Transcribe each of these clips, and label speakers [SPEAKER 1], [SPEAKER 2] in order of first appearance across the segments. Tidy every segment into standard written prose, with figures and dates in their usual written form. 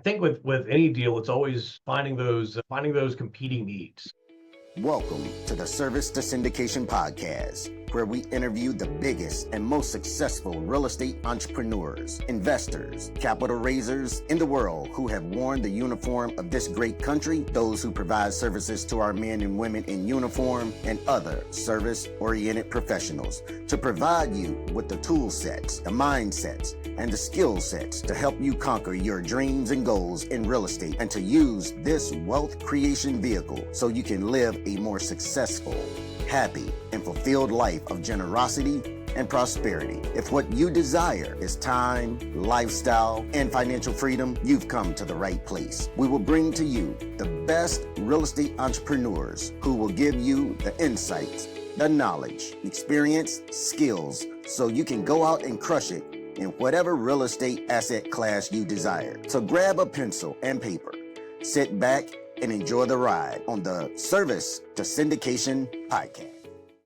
[SPEAKER 1] I think with any deal, it's always finding those competing needs.
[SPEAKER 2] Welcome to the Service to Syndication podcast, where we interview the biggest and most successful real estate entrepreneurs, investors, capital raisers in the world who have worn the uniform of this great country, those who provide services to our men and women in uniform, and other service-oriented professionals to provide you with the tool sets, the mindsets, and the skill sets to help you conquer your dreams and goals in real estate and to use this wealth creation vehicle so you can live a more successful, happy, and fulfilled life of generosity and prosperity. If what you desire is time, lifestyle, and financial freedom, you've come to the right place. We will bring to you the best real estate entrepreneurs who will give you the insights, the knowledge, experience, skills, so you can go out and crush it in whatever real estate asset class you desire. So grab a pencil and paper, sit back, and enjoy the ride on the Service to Syndication podcast.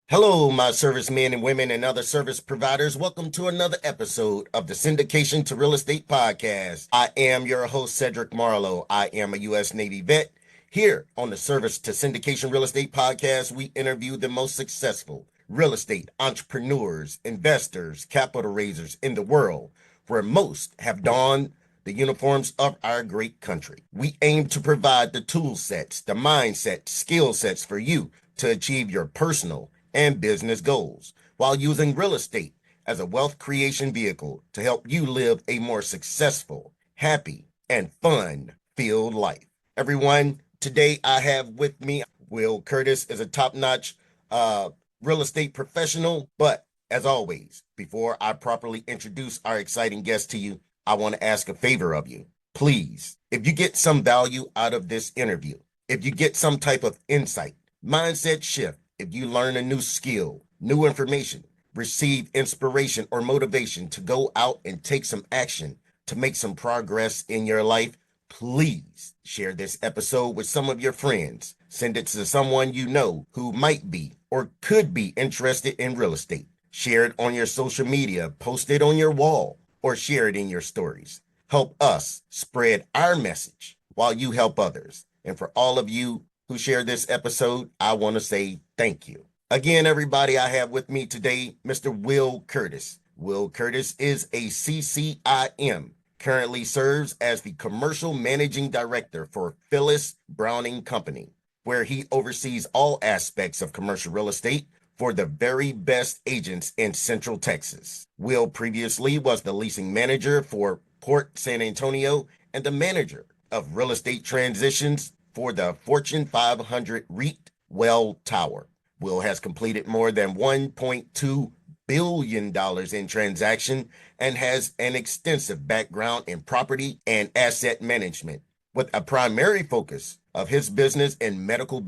[SPEAKER 2] Hello, my servicemen and women and other service providers. Welcome to another episode of the Syndication to Real Estate podcast. I am your host, Cedric Marlow. I am a U.S. Navy vet. Here on the Service to Syndication Real Estate podcast, we interview the most successful real estate entrepreneurs, investors, capital raisers in the world, where most have donned the uniforms of our great country. We aim to provide the tool sets, the mindset, skill sets for you to achieve your personal and business goals while using real estate as a wealth creation vehicle to help you live a more successful, happy, and fun-filled life. Everyone, today I have with me Will Curtis is a top-notch real estate professional, but as always, before I properly introduce our exciting guest to you, I want to ask a favor of you. Please, if you get some value out of this interview, if you get some type of insight, mindset shift, if you learn a new skill, new information, receive inspiration or motivation to go out and take some action to make some progress in your life, please share this episode with some of your friends. Send it to someone you know who might be or could be interested in real estate. Share it on your social media, post it on your wall, or share it in your stories. Help us spread our message while you help others. And for all of you who share this episode, I want to say thank you. Again, everybody, I have with me today Mr. Will Curtis. Will Curtis is a CCIM, currently serves as the Commercial Managing Director for Phyllis Browning Company, where he oversees all aspects of commercial real estate for the very best agents in Central Texas. Will previously was the leasing manager for Port San Antonio and the manager of real estate transitions for the Fortune 500 REIT Well Tower. Will has completed more than $1.2 billion in transaction and has an extensive background in property and asset management, with a primary focus of his business in medical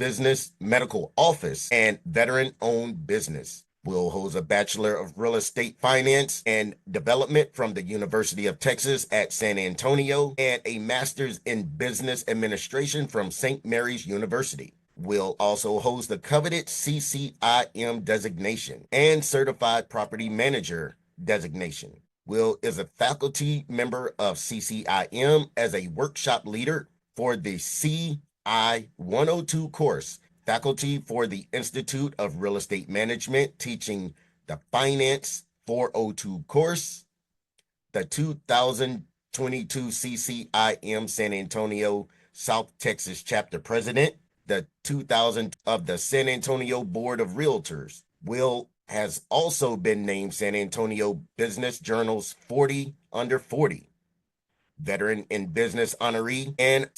[SPEAKER 2] office, and veteran-owned business. Will holds a Bachelor of Real Estate Finance and Development from the University of Texas at San Antonio and a Master's in Business Administration from St. Mary's University. Will also holds the coveted CCIM designation and Certified Property Manager designation. Will is a faculty member of CCIM as a workshop leader for the CI 102 course, faculty for the Institute of Real Estate Management, teaching the Finance 402 course, the 2022 CCIM San Antonio, South Texas chapter president, the 2000 of the San Antonio Board of Realtors. Will has also been named San Antonio Business Journal's 40 Under 40, Veteran in Business honoree, and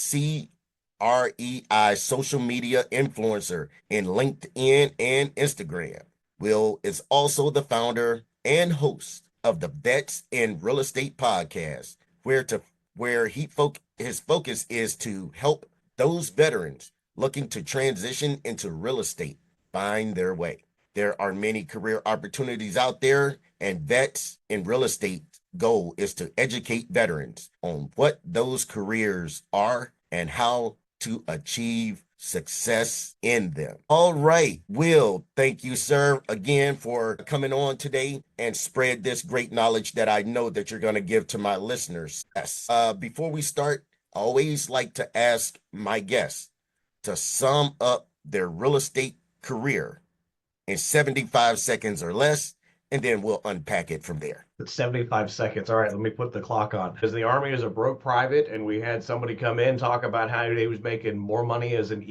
[SPEAKER 2] REI social media influencer in LinkedIn and Instagram. Will is also the founder and host of the Vets in Real Estate podcast, where his focus is to help those veterans looking to transition into real estate find their way. There are many career opportunities out there, and Vets in Real Estate goal is to educate veterans on what those careers are and how to achieve success in them. All right, Will, thank you, sir, again for coming on today and spread this great knowledge that I know that you're going to give to my listeners. Yes. Before we start, I always like to ask my guests to sum up their real estate career in 75 seconds or less, and then we'll unpack it from there.
[SPEAKER 1] It's 75 seconds. All right, let me put the clock on. Because the Army is a broke private, and we had somebody come in talk about how he was making more money as an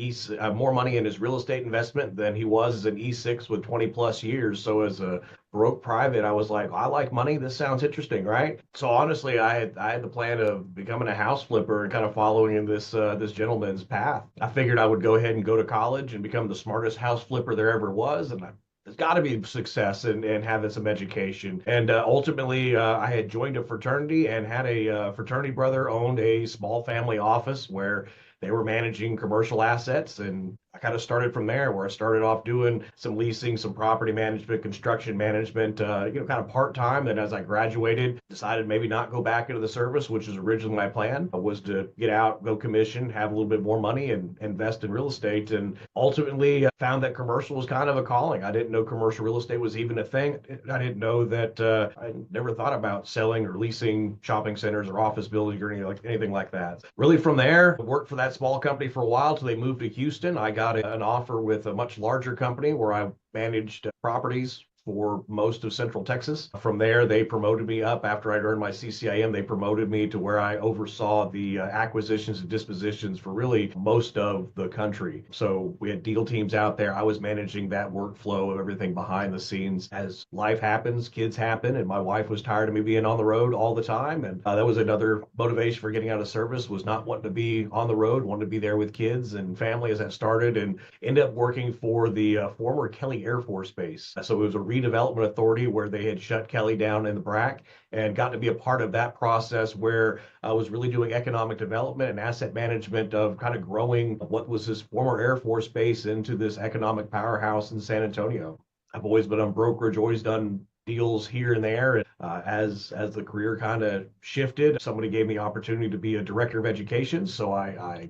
[SPEAKER 1] more money in his real estate investment than he was as an E6 with 20 plus years. So as a broke private, I was like, I like money. This sounds interesting, right? So honestly, I had the plan of becoming a house flipper and kind of following in this gentleman's path. I figured I would go ahead and go to college and become the smartest house flipper there ever was, and I there's got to be success in having some education. And ultimately, I had joined a fraternity and had a fraternity brother owned a small family office where they were managing commercial assets. And I kind of started from there, where I started off doing some leasing, some property management, construction management, kind of part time. And as I graduated, decided maybe not go back into the service, which was originally my plan, was to get out, go commission, have a little bit more money, and invest in real estate. And ultimately, found that commercial was kind of a calling. I didn't know commercial real estate was even a thing. I didn't know that I never thought about selling or leasing shopping centers or office buildings or anything like that. Really, from there, I worked for that small company for a while till they moved to Houston. I got an offer with a much larger company where I managed properties for most of Central Texas. From there, they promoted me up after I'd earned my CCIM. They promoted me to where I oversaw the acquisitions and dispositions for really most of the country. So we had deal teams out there. I was managing that workflow of everything behind the scenes. As life happens, kids happen, and my wife was tired of me being on the road all the time. And that was another motivation for getting out of service, was not wanting to be on the road, wanted to be there with kids and family as that started, and ended up working for the former Kelly Air Force Base. So it was a redevelopment authority where they had shut Kelly down in the BRAC, and got to be a part of that process where I was really doing economic development and asset management of kind of growing what was this former Air Force base into this economic powerhouse in San Antonio. I've always been on brokerage, always done deals here and there. And as the career kind of shifted, somebody gave me opportunity to be a director of education. So I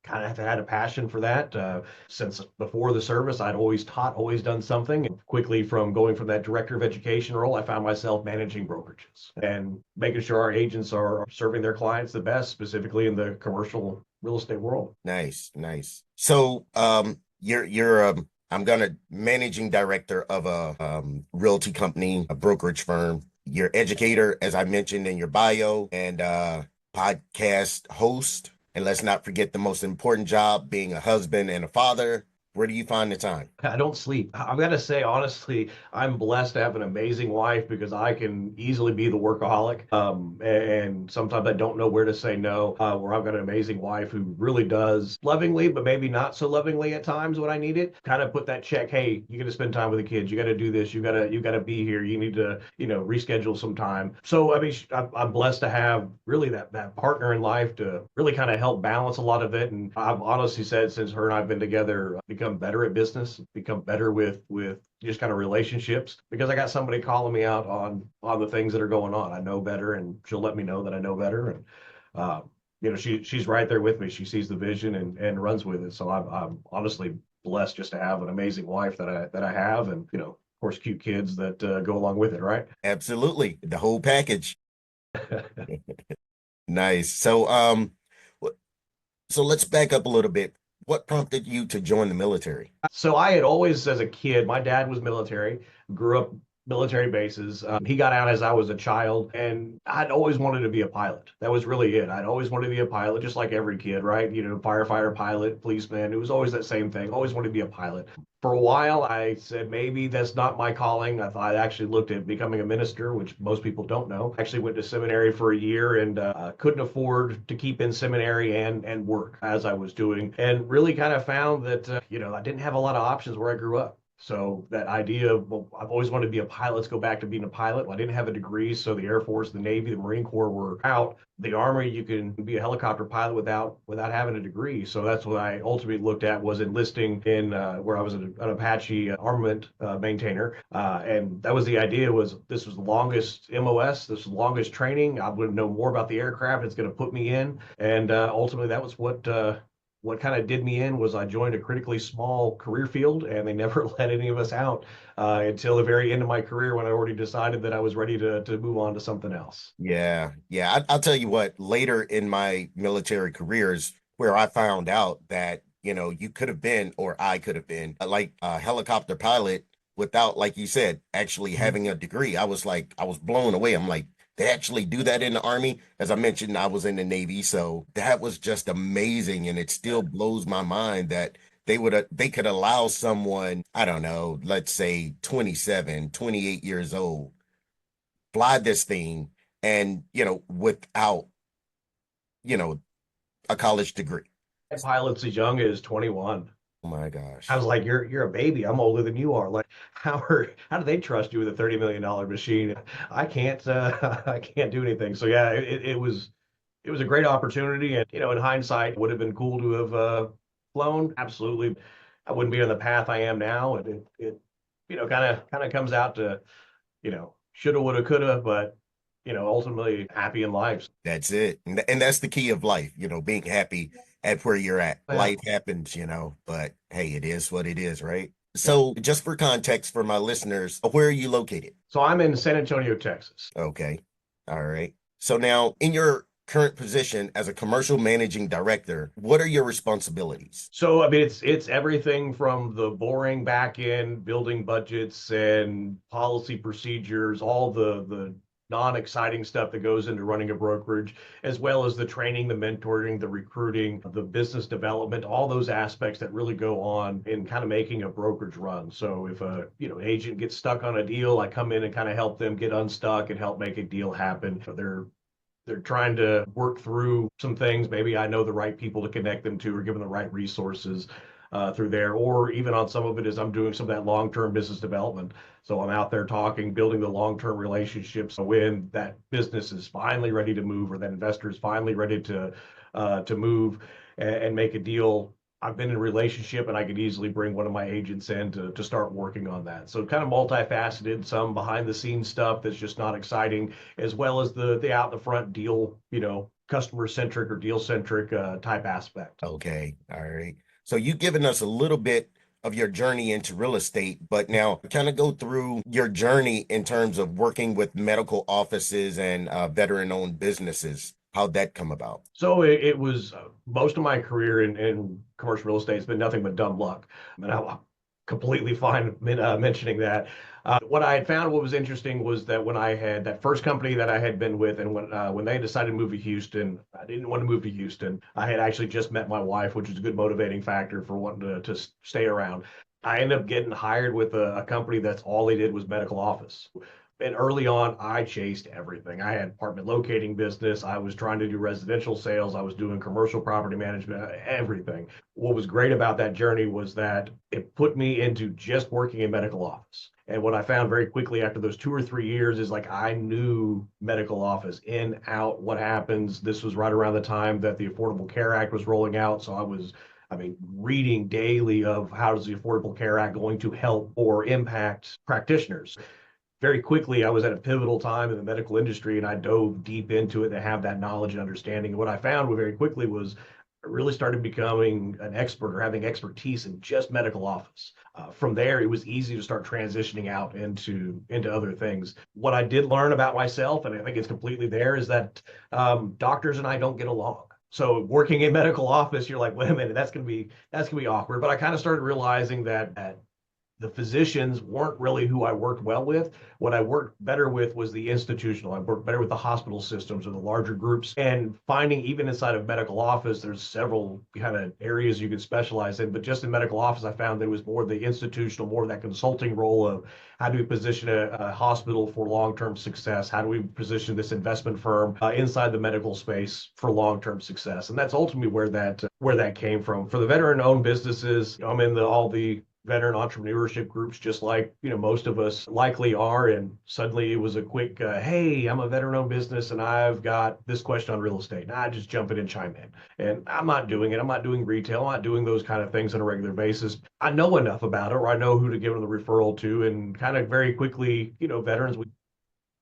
[SPEAKER 1] kind of had a passion for that. Since before the service, I'd always taught, always done something. And quickly, from going from that director of education role, I found myself managing brokerages and making sure our agents are serving their clients the best, specifically in the commercial real estate world.
[SPEAKER 2] Nice, nice. So you're I'm gonna managing director of a realty company, a brokerage firm. You're educator, as I mentioned in your bio, and podcast host. And let's not forget the most important job, being a husband and a father. Where do you find the time?
[SPEAKER 1] I don't sleep. I've got to say, honestly, I'm blessed to have an amazing wife because I can easily be the workaholic. And sometimes I don't know where to say no, where I've got an amazing wife who really does lovingly, but maybe not so lovingly at times when I need it, kind of put that check. Hey, you got to spend time with the kids. You got to do this. You got to be here. You need to, reschedule some time. So, I mean, I'm blessed to have really that partner in life to really kind of help balance a lot of it. And I've honestly said, since her and I've been together, become better at business, become better with just kind of relationships, because I got somebody calling me out on the things that are going on. I know better, and she'll let me know that I know better. And she's right there with me. She sees the vision and runs with it. So I'm honestly blessed just to have an amazing wife that I have, and of course cute kids that go along with it, right?
[SPEAKER 2] Absolutely, the whole package. Nice. So let's back up a little bit. What prompted you to join the military?
[SPEAKER 1] So I had always, as a kid, my dad was military, grew up military bases. He got out as I was a child, and I'd always wanted to be a pilot. That was really it. I'd always wanted to be a pilot, just like every kid, right? Firefighter, pilot, policeman. It was always that same thing. Always wanted to be a pilot. For a while, I said, maybe that's not my calling. I actually looked at becoming a minister, which most people don't know. Actually went to seminary for a year and couldn't afford to keep in seminary and work as I was doing. And really kind of found that, I didn't have a lot of options where I grew up. So that idea of, well, I've always wanted to be a pilot, let's go back to being a pilot. Well, I didn't have a degree, so the Air Force, the Navy, the Marine Corps were out. The Army, you can be a helicopter pilot without having a degree. So that's what I ultimately looked at, was enlisting in where I was an Apache armament maintainer. And that was the idea, was this was the longest MOS, this was the longest training. I would know more about the aircraft it's going to put me in. And ultimately that was what what kind of did me in was I joined a critically small career field, and they never let any of us out until the very end of my career when I already decided that I was ready to move on to something else.
[SPEAKER 3] Yeah, yeah. I'll tell you what, later in my military careers, where I found out that, you could have been, or I could have been, like a helicopter pilot without, like you said, actually
[SPEAKER 1] Mhm.
[SPEAKER 3] having a degree. I was blown away. I'm like, they actually do that in the Army. As I mentioned, I was in the Navy. So that was just amazing. And it still blows my mind that they could allow someone, I don't know, let's say 27, 28 years old, fly this thing and without you know a college degree.
[SPEAKER 1] Pilots as young as 21.
[SPEAKER 3] Oh my
[SPEAKER 1] I
[SPEAKER 3] gosh.
[SPEAKER 1] was like, you're a baby. I'm older than you are. Like, how do they trust you with a $30 million machine? I can't I can't do anything. So yeah, it was a great opportunity, and in hindsight, would have been cool to have flown. Absolutely, I wouldn't be on the path I am now, and it kind of comes out to shoulda, woulda, coulda, but ultimately happy in life.
[SPEAKER 3] That's it. And that's the key of life, being happy at where you're at.
[SPEAKER 1] Yeah,
[SPEAKER 3] Life happens, but hey, it is what it is, right?
[SPEAKER 1] yeah.
[SPEAKER 3] So just for context for my listeners, where are you located?
[SPEAKER 1] So I'm in San Antonio, Texas.
[SPEAKER 3] Okay. All right. So now in your current position as a commercial managing director, what are your responsibilities?
[SPEAKER 1] So I mean, it's everything from the boring back end, building budgets and policy procedures, all the non-exciting stuff that goes into running a brokerage, as well as the training, the mentoring, the recruiting, the business development, all those aspects that really go on in kind of making a brokerage run. So if a agent gets stuck on a deal, I come in and kind of help them get unstuck and help make a deal happen. They're trying to work through some things. Maybe I know the right people to connect them to or give them the right resources through there. Or even on some of it is I'm doing some of that long-term business development. So I'm out there talking, building the long-term relationships when that business is finally ready to move or that investor is finally ready to move and make a deal. I've been in a relationship and I could easily bring one of my agents in to start working on that. So kind of multifaceted, some behind the scenes stuff that's just not exciting, as well as the out the front deal, customer centric or deal centric type aspect.
[SPEAKER 3] Okay. All right. So you've given us a little bit of your journey into real estate, but now kind of go through your journey in terms of working with medical offices and veteran-owned businesses. How'd that come about?
[SPEAKER 1] So it was most of my career in commercial real estate has been nothing but dumb luck. And I'm completely fine mentioning that. What I had found, what was interesting was that when I had that first company that I had been with, and when they decided to move to Houston, I didn't want to move to Houston. I had actually just met my wife, which was a good motivating factor for wanting to stay around. I ended up getting hired with a company that's all they did was medical office. And early on, I chased everything. I had apartment locating business. I was trying to do residential sales. I was doing commercial property management, everything. What was great about that journey was that it put me into just working in medical office. And what I found very quickly after those 2 or 3 years is like I knew medical office in, out, what happens. This was right around the time that the Affordable Care Act was rolling out. So I mean, reading daily of how is the Affordable Care Act going to help or impact practitioners. Very quickly, I was at a pivotal time in the medical industry and I dove deep into it to have that knowledge and understanding. And what I found very quickly was I really started becoming an expert or having expertise in just medical office. From there, it was easy to start transitioning out into other things. What I did learn about myself, and I think it's completely there, is that doctors and I don't get along. So working in medical office, you're like, wait a minute, that's gonna be awkward. But I kind of started realizing that the physicians weren't really who I worked well with. What I worked better with was the institutional. I worked better with the hospital systems or the larger groups. And finding even inside of medical office, there's several kind of areas you could specialize in. But just in medical office, I found there was more the institutional, more of that consulting role of how do we position a hospital for long-term success? How do we position this investment firm inside the medical space for long-term success? And that's ultimately where that came from. For the veteran-owned businesses, I'm in all the veteran entrepreneurship groups, just like most of us likely are. And suddenly it was a quick, hey, I'm a veteran-owned business and I've got this question on real estate. And I just jump in and chime in. And I'm not doing it. I'm not doing retail. I'm not doing those kind of things on a regular basis. I know enough about it, or I know who to give them the referral to. And kind of very quickly, veterans,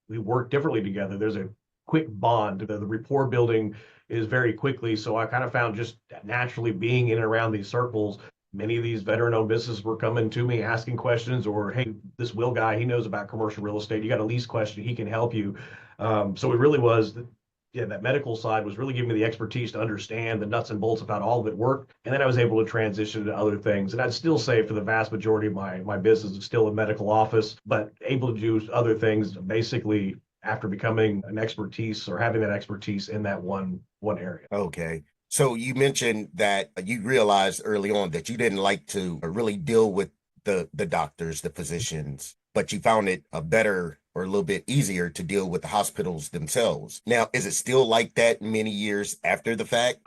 [SPEAKER 1] we work differently together. There's a quick bond, the rapport building is very quickly. So I kind of found just naturally being in and around these circles, many of these veteran-owned businesses were coming to me asking questions, or hey, this Will guy, he knows about commercial real estate. You got a lease question, he can help you. So it really was, yeah, that medical side was really giving me the expertise to understand the nuts and bolts of how all of it worked. And then I was able to transition to other things. And I'd still say for the vast majority of my business is still a medical office, but able to do other things basically after becoming an expertise or having that expertise in that one area.
[SPEAKER 3] Okay. So you mentioned that you realized early on that you didn't like to really deal with the doctors, the physicians, but you found it a better or a little bit easier to deal with the hospitals themselves. Now, is it still like that many years after the fact?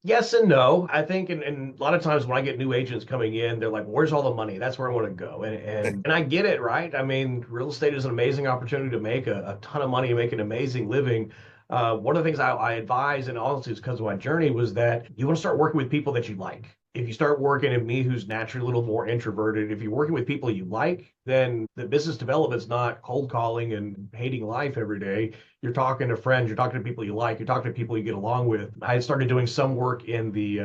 [SPEAKER 1] Yes and no. I think, and a lot of times when I get new agents coming in, they're like, "Where's all the money? That's where I want to go." And I get it, right? I mean, real estate is an amazing opportunity to make a ton of money and make an amazing living. One of the things I advise, and honestly, it's because of my journey, was that you want to start working with people that you like. If you start working at me, who's naturally a little more introverted, if you're working with people you like, then the business development's not cold calling and hating life every day. You're talking to friends, you're talking to people you like, you're talking to people you get along with. I started doing some work in the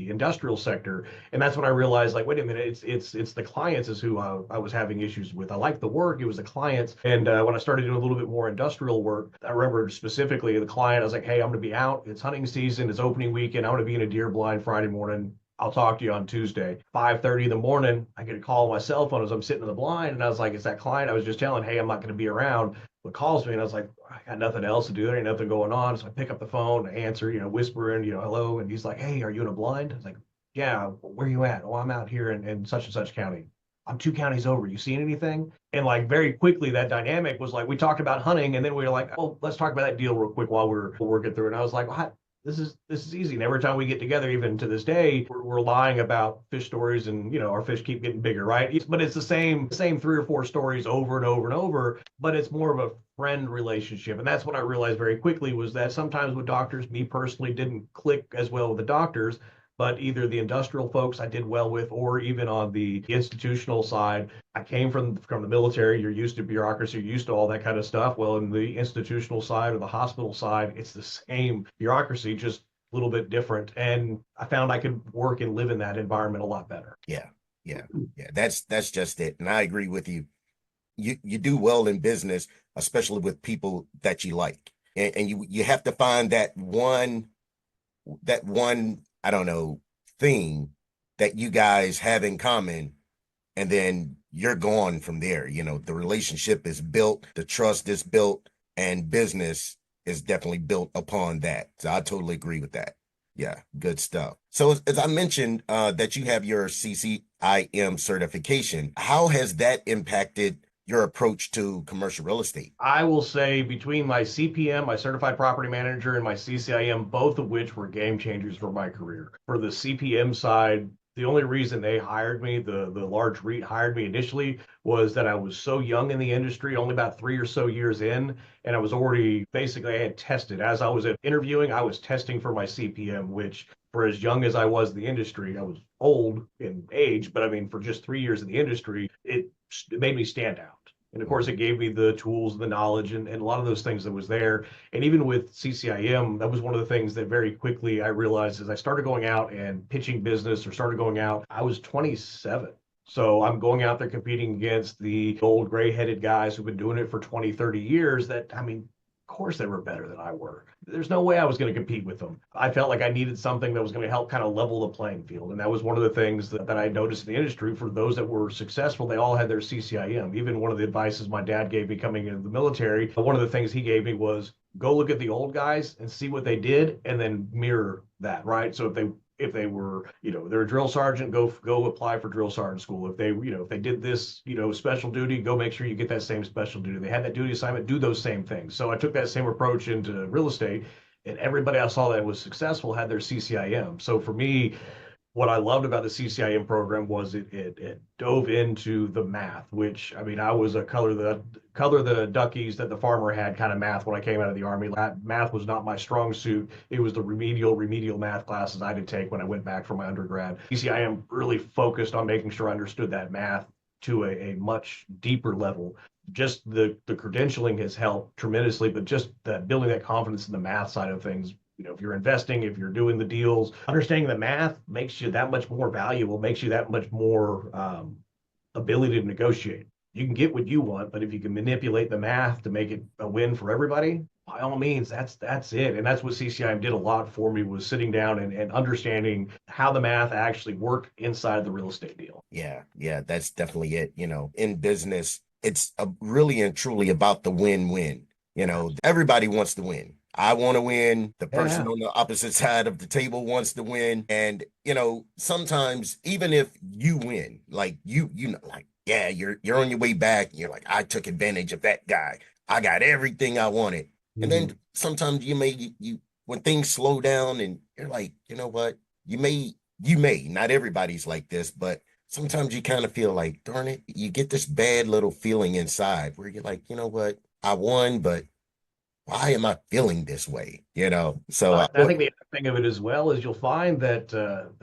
[SPEAKER 1] industrial sector, and that's when I realized, like, wait a minute, it's the clients is who I was having issues with. I liked the work, it was the clients, and when I started doing a little bit more industrial work, I remember specifically the client. I was like, hey, I'm going to be out. It's hunting season. It's opening weekend. I'm going to be in a deer blind Friday morning. I'll talk to you on Tuesday. 5:30 in the morning, I get a call on my cell phone as I'm sitting in the blind. And I was like, it's that client I was just telling, hey, I'm not going to be around. But calls me, and I was like, I got nothing else to do. There ain't nothing going on. So I pick up the phone, I answer, whispering, hello. And he's like, hey, are you in a blind? I was like, yeah, where are you at? Oh, I'm out here in such and such county. I'm 2 counties over. You seen anything? And like very quickly, that dynamic was like, we talked about hunting, and then we were like, oh, let's talk about that deal real quick while we're working through it. And I was like, what? This is easy. And every time we get together, even to this day, we're lying about fish stories, and our fish keep getting bigger, right? But it's the same 3 or 4 stories over and over and over. But it's more of a friend relationship, and that's what I realized very quickly was that sometimes with doctors, me personally didn't click as well with the doctors. But either the industrial folks I did well with, or even on the institutional side, I came from the military. You're used to bureaucracy, you're used to all that kind of stuff. Well, in the institutional side or the hospital side, it's the same bureaucracy, just a little bit different. And I found I could work and live in that environment a lot better.
[SPEAKER 3] Yeah, yeah, yeah. That's just it. And I agree with you. You do well in business, especially with people that you like. And you have to find that one, I don't know, thing that you guys have in common, and then you're gone from there. The relationship is built, the trust is built, and business is definitely built upon that. So I totally agree with that. Yeah, good stuff. So as I mentioned, that you have your CCIM certification, how has that impacted your approach to commercial real estate?
[SPEAKER 1] I will say between my CPM, my certified property manager, and my CCIM, both of which were game changers for my career. For the CPM side, the only reason they hired me, the large REIT hired me initially, was that I was so young in the industry, only about 3 or so years in, and I was already basically I had tested. As I was interviewing, I was testing for my CPM, which for as young as I was in the industry, I was old in age, but I mean, for just 3 years in the industry, it made me stand out. And of course, it gave me the tools, the knowledge, and a lot of those things that was there. And even with CCIM, that was one of the things that very quickly I realized as I started going out and pitching business or started going out, I was 27. So I'm going out there competing against the old gray-headed guys who've been doing it for 20, 30 years that, I mean, of course they were better than I were. There's no way I was going to compete with them. I felt like I needed something that was going to help kind of level the playing field. And that was one of the things that I noticed in the industry. For those that were successful, they all had their CCIM. Even one of the advices my dad gave me coming into the military, one of the things he gave me was go look at the old guys and see what they did and then mirror that, right? So if they were, they're a drill sergeant, go apply for drill sergeant school. If they did this, special duty, go make sure you get that same special duty. They had that duty assignment, do those same things. So I took that same approach into real estate, and everybody I saw that was successful had their CCIM. So for me, what I loved about the CCIM program was it dove into the math, which I mean, I was a color the duckies that the farmer had kind of math when I came out of the Army. Math was not my strong suit. It was the remedial math classes I did take when I went back for my undergrad. CCIM really focused on making sure I understood that math to a much deeper level. Just the credentialing has helped tremendously, but just that building that confidence in the math side of things if you're investing, if you're doing the deals, understanding the math makes you that much more valuable, makes you that much more ability to negotiate. You can get what you want, but if you can manipulate the math to make it a win for everybody, by all means, that's it. And that's what CCIM did a lot for me, was sitting down and understanding how the math actually worked inside the real estate deal.
[SPEAKER 3] Yeah, yeah, that's definitely it. In business, it's really and truly about the win-win. Everybody wants to win. I want to win. The person
[SPEAKER 1] Yeah.
[SPEAKER 3] on the opposite side of the table wants to win. And, sometimes even if you win, like like, yeah, you're on your way back. You're like, I took advantage of that guy. I got everything I wanted. And then
[SPEAKER 1] Mhm.
[SPEAKER 3] sometimes you when things slow down and you're like, you know what? You may, not everybody's like this, but sometimes you kind of feel like, darn it, you get this bad little feeling inside where you're like, you know what? I won, but why am I feeling this way? So
[SPEAKER 1] But I think the other thing of it as well is you'll find that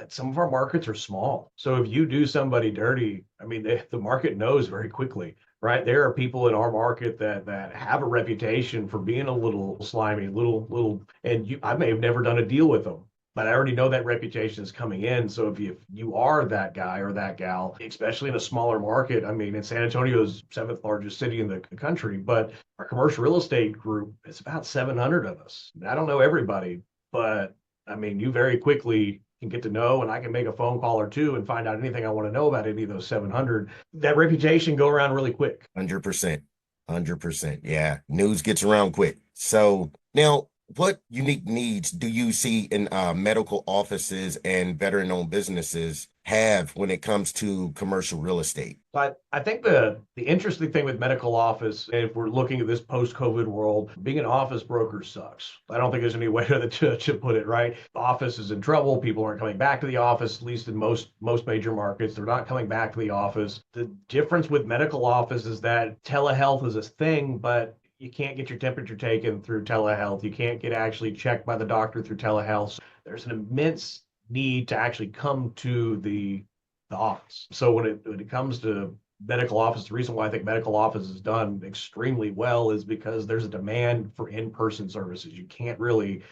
[SPEAKER 1] some of our markets are small. So if you do somebody dirty, I mean, the market knows very quickly, right? There are people in our market that have a reputation for being a little slimy, and I may have never done a deal with them, but I already know that reputation is coming in. So if you are that guy or that gal, especially in a smaller market, I mean, in San Antonio's seventh largest city in the country, but our commercial real estate group, it's about 700 of us. I don't know everybody, but I mean, you very quickly can get to know, and I can make a phone call or two and find out anything I want to know about any of those 700. That reputation go around really quick.
[SPEAKER 3] 100%. 100%. Yeah. News gets around quick. So now, what unique needs do you see in medical offices and veteran-owned businesses have when it comes to commercial real estate?
[SPEAKER 1] But I think the interesting thing with medical office, if we're looking at this post-COVID world, being an office broker sucks. I don't think there's any way to put it right. The office is in trouble. People aren't coming back to the office, at least in most major markets. They're not coming back to the office. The difference with medical office is that telehealth is a thing, but you can't get your temperature taken through telehealth. You can't get actually checked by the doctor through telehealth. There's an immense need to actually come to the office. So when it comes to medical office, the reason why I think medical office is done extremely well is because there's a demand for in-person services. You can't really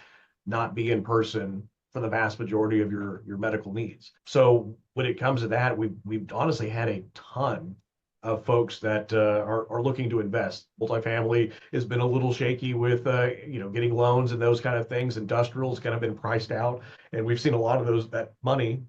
[SPEAKER 1] not be in person for the vast majority of your medical needs. So when it comes to that, we've honestly had a ton of folks that are looking to invest. Multifamily has been a little shaky with getting loans and those kind of things. Industrial's kind of been priced out, and we've seen a lot of that money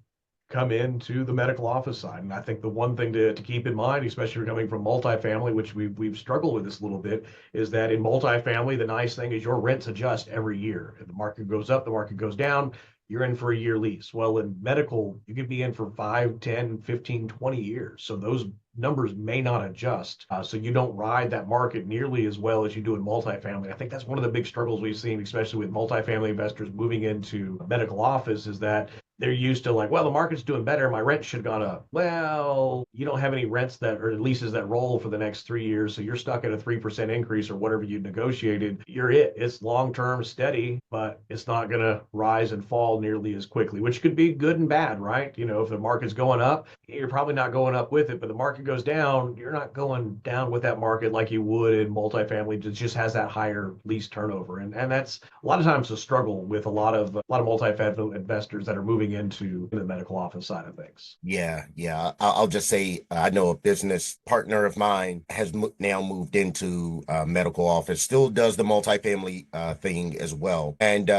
[SPEAKER 1] come into the medical office side. And I think the one thing to keep in mind, especially coming from multifamily, which we've struggled with this a little bit, is that in multifamily, the nice thing is your rents adjust every year. If the market goes up, the market goes down, you're in for a year lease. Well, in medical, you could be in for 5, 10, 15, 20 years. So those numbers may not adjust. So you don't ride that market nearly as well as you do in multifamily. I think that's one of the big struggles we've seen, especially with multifamily investors moving into medical office, is that they're used to like, well, the market's doing better. My rent should have gone up. Well, you don't have any rents that or leases that roll for the next 3 years. So you're stuck at a 3% increase or whatever you negotiated. It's long term steady, but it's not going to rise and fall nearly as quickly, which could be good and bad, right? If the market's going up, you're probably not going up with it, but the market goes down, you're not going down with that market like you would in multifamily. It just has that higher lease turnover. And that's a lot of times a struggle with a lot of multifamily investors that are moving into the medical office side of things.
[SPEAKER 3] Yeah, yeah. I'll just say I know a business partner of mine has now moved into medical office, still does the multifamily thing as well. And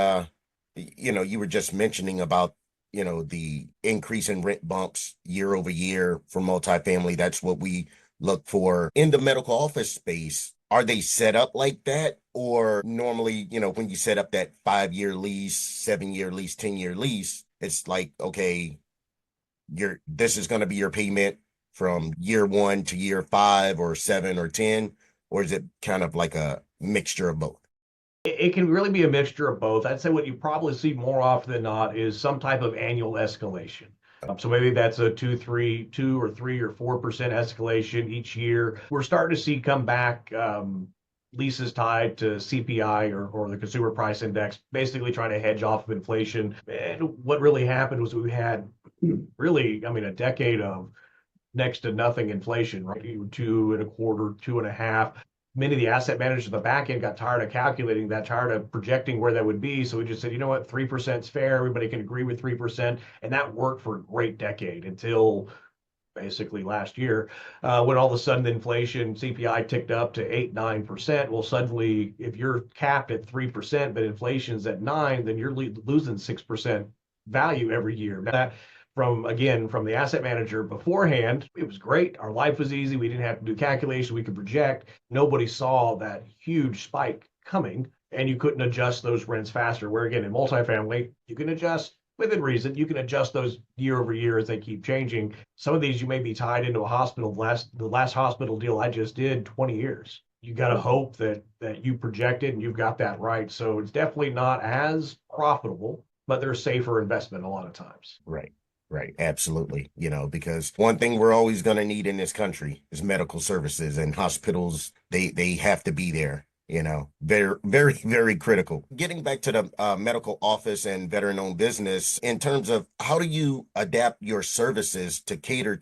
[SPEAKER 3] you were just mentioning about the increase in rent bumps year over year for multifamily. That's what we look for in the medical office space. Are they set up like that? Or normally, when you set up that 5-year lease, 7-year lease, 10-year lease, it's like, okay, this is going to be your payment from year 1 to year 5 or 7 or 10, or is it kind of like a mixture of both?
[SPEAKER 1] It can really be a mixture of both. I'd say what you probably see more often than not is some type of annual escalation. So maybe that's a 2 or 3 or 4% escalation each year. We're starting to see come back leases tied to CPI or the consumer price index, basically trying to hedge off of inflation. And what really happened was we had really, I mean, a decade of next to nothing inflation, right? 2.25, 2.5. many of the asset managers at the back end got tired of calculating that, tired of projecting where that would be. So we just said, you know what, 3% is fair. Everybody can agree with 3%. And that worked for a great decade until basically last year, when all of a sudden the inflation CPI ticked up to 8-9%. Well, suddenly, if you're capped at 3%, but inflation's at 9, then you're losing 6% value every year. Now, that from the asset manager beforehand, it was great. Our life was easy. We didn't have to do calculation. We could project. Nobody saw that huge spike coming, and you couldn't adjust those rents faster. Where again, in multifamily, you can adjust within reason. You can adjust those year over year as they keep changing. Some of these you may be tied into a hospital. The last hospital deal I just did, 20 years. You got to hope that you projected and you've got that right. So it's definitely not as profitable, but they're a safer investment a lot of times.
[SPEAKER 3] Right. Right. Absolutely. Because one thing we're always going to need in this country is medical services, and hospitals, they have to be there. Very, very, very critical. Getting back to the medical office and veteran-owned business, in terms of how do you adapt your services to cater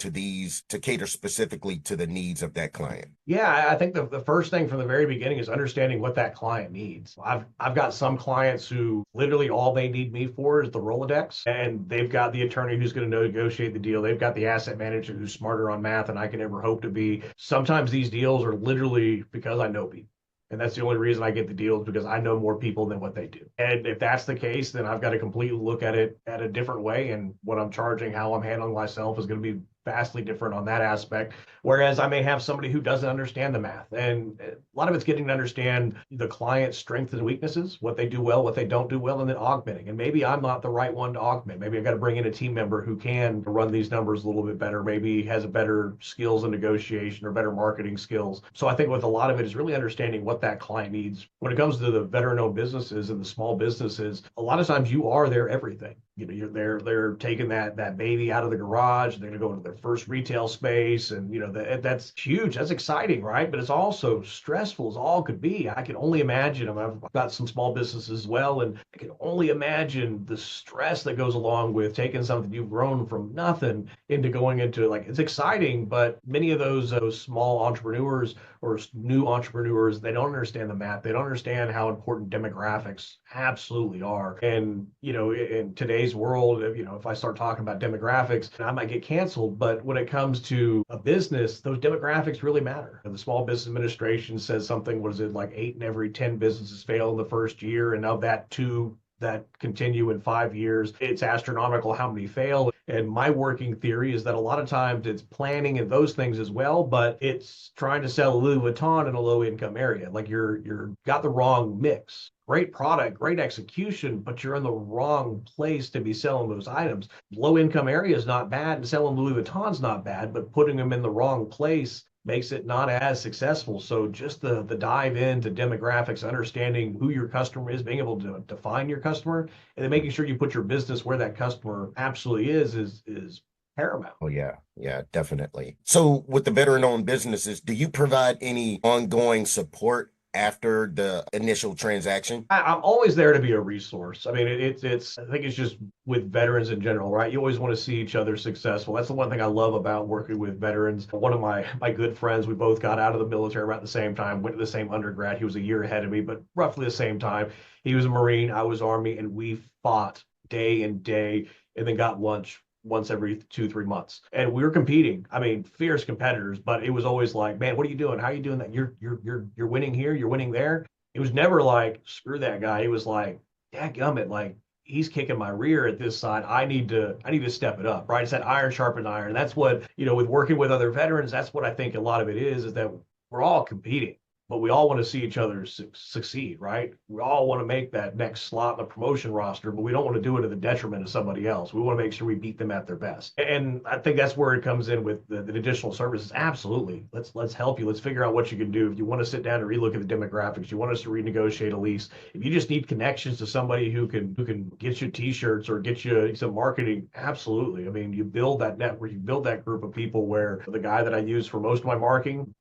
[SPEAKER 3] specifically to the needs of that client?
[SPEAKER 1] Yeah, I think the first thing from the very beginning is understanding what that client needs. I've got some clients who literally all they need me for is the Rolodex, and they've got the attorney who's going to negotiate the deal. They've got the asset manager who's smarter on math than I can ever hope to be. Sometimes these deals are literally because I know people. And that's the only reason I get the deals, because I know more people than what they do. And if that's the case, then I've got to completely look at it at a different way. And what I'm charging, how I'm handling myself is going to be vastly different on that aspect. Whereas I may have somebody who doesn't understand the math. And a lot of it's getting to understand the client's strengths and weaknesses, what they do well, what they don't do well, and then augmenting. And maybe I'm not the right one to augment. Maybe I've got to bring in a team member who can run these numbers a little bit better, maybe has a better skills in negotiation or better marketing skills. So I think with a lot of it is really understanding what that client needs. When it comes to the veteran-owned businesses and the small businesses, a lot of times you are their everything. They're taking that baby out of the garage. They're going to go into their first retail space, and that's huge. That's exciting, right? But it's also stressful as all could be. I can only imagine. I've got some small businesses as well, and I can only imagine the stress that goes along with taking something you've grown from nothing into going into, it's exciting, but many of those small entrepreneurs or new entrepreneurs, they don't understand the math. They don't understand how important demographics absolutely are. And in today's world, if I start talking about demographics, I might get canceled. But when it comes to a business, those demographics really matter. And the Small Business Administration says something, what is it, like 8 in every 10 businesses fail in the first year, and of that 2 that continue in 5 years. It's astronomical how many fail. And my working theory is that a lot of times it's planning and those things as well, but it's trying to sell Louis Vuitton in a low income area. Like you're got the wrong mix. Great product, great execution, but you're in the wrong place to be selling those items. Low income area is not bad, and selling Louis Vuitton's not bad, but putting them in the wrong place makes it not as successful. So just the dive into demographics, understanding who your customer is, being able to define your customer, and then making sure you put your business where that customer absolutely is paramount.
[SPEAKER 3] Oh, yeah. Yeah, definitely. So with the veteran-owned businesses, do you provide any ongoing support after the initial transaction?
[SPEAKER 1] I'm always there to be a resource. I mean, it's I think it's just with veterans in general, right? You always want to see each other successful. That's the one thing I love about working with veterans. One of my good friends, we both got out of the military around the same time, went to the same undergrad. He was a year ahead of me, but roughly the same time. He was a Marine, I was Army, and we fought day and day, and then got lunch once every 2-3 months, and we were competing. I mean, fierce competitors, but it was always like, man, what are you doing? How are you doing that? You're winning here, you're winning there. It was never like, screw that guy. It was like, dadgummit, like he's kicking my rear at this side. I need to step it up, right? It's that iron sharpens iron. That's what, with working with other veterans, that's what I think a lot of it is that we're all competing. But we all want to see each other succeed, right? We all want to make that next slot in the promotion roster, but we don't want to do it at the detriment of somebody else. We want to make sure we beat them at their best. And I think that's where it comes in with the additional services. Absolutely. Let's help you. Let's figure out what you can do. If you want to sit down and relook at the demographics, you want us to renegotiate a lease. If you just need connections to somebody who can get you t-shirts or get you some marketing, absolutely. I mean, you build that network, you build that group of people where the guy that I use for most of my marketing,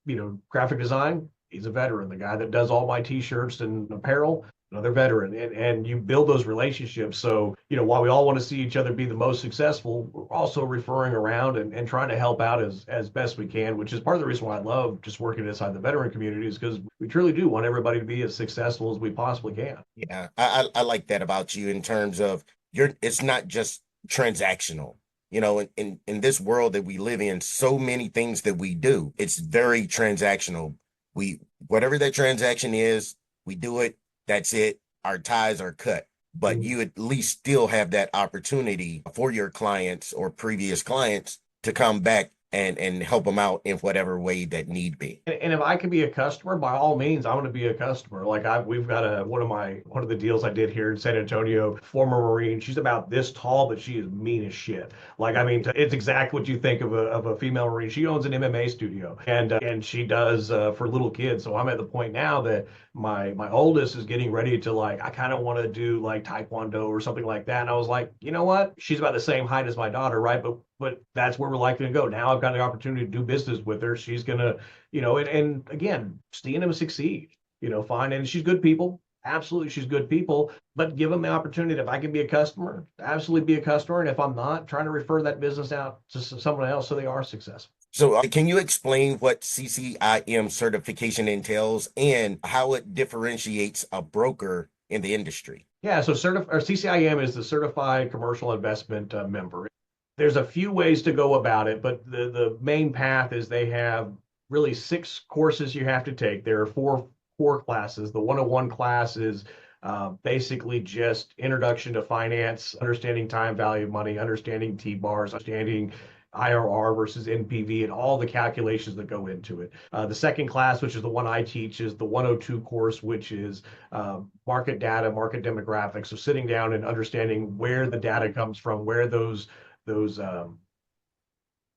[SPEAKER 1] graphic design, he's a veteran. The guy that does all my t-shirts and apparel, another veteran, and you build those relationships. So, while we all want to see each other be the most successful, we're also referring around and trying to help out as best we can, which is part of the reason why I love just working inside the veteran community, is because we truly do want everybody to be as successful as we possibly can.
[SPEAKER 3] Yeah, I like that about you in terms of it's not just transactional. In this world that we live in, so many things that we do, it's very transactional. We whatever that transaction is, we do it, that's it, our ties are cut. But
[SPEAKER 1] Mhm.
[SPEAKER 3] you at least still have that opportunity for your clients or previous clients to come back and help them out in whatever way that need be.
[SPEAKER 1] And if I can be a customer, by all means, I'm going to be a customer. Like we've got one of the deals I did here in San Antonio, former Marine. She's about this tall, but she is mean as shit. Like, I mean, it's exactly what you think of a female Marine. She owns an MMA studio, and she does for little kids. So I'm at the point now that my oldest is getting ready to, like, I kind of want to do like Taekwondo or something like that. And I was like, you know what? She's about the same height as my daughter, right? But that's where we're likely to go. Now I've got the opportunity to do business with her. She's gonna, and again, seeing them succeed, fine. And she's good people. Absolutely, she's good people, but give them the opportunity. If I can be a customer, absolutely be a customer. And if I'm not, trying to refer that business out to someone else so they are successful.
[SPEAKER 3] So, can you explain what CCIM certification entails and how it differentiates a broker in the industry?
[SPEAKER 1] Yeah, so CCIM is the Certified Commercial Investment Member. There's a few ways to go about it, but the main path is they have really 6 courses you have to take. There are four core classes. The 101 class is basically just introduction to finance, understanding time value of money, understanding T-bars, understanding IRR versus NPV, and all the calculations that go into it. The second class, which is the one I teach, is the 102 course, which is market data, market demographics. So sitting down and understanding where the data comes from, where those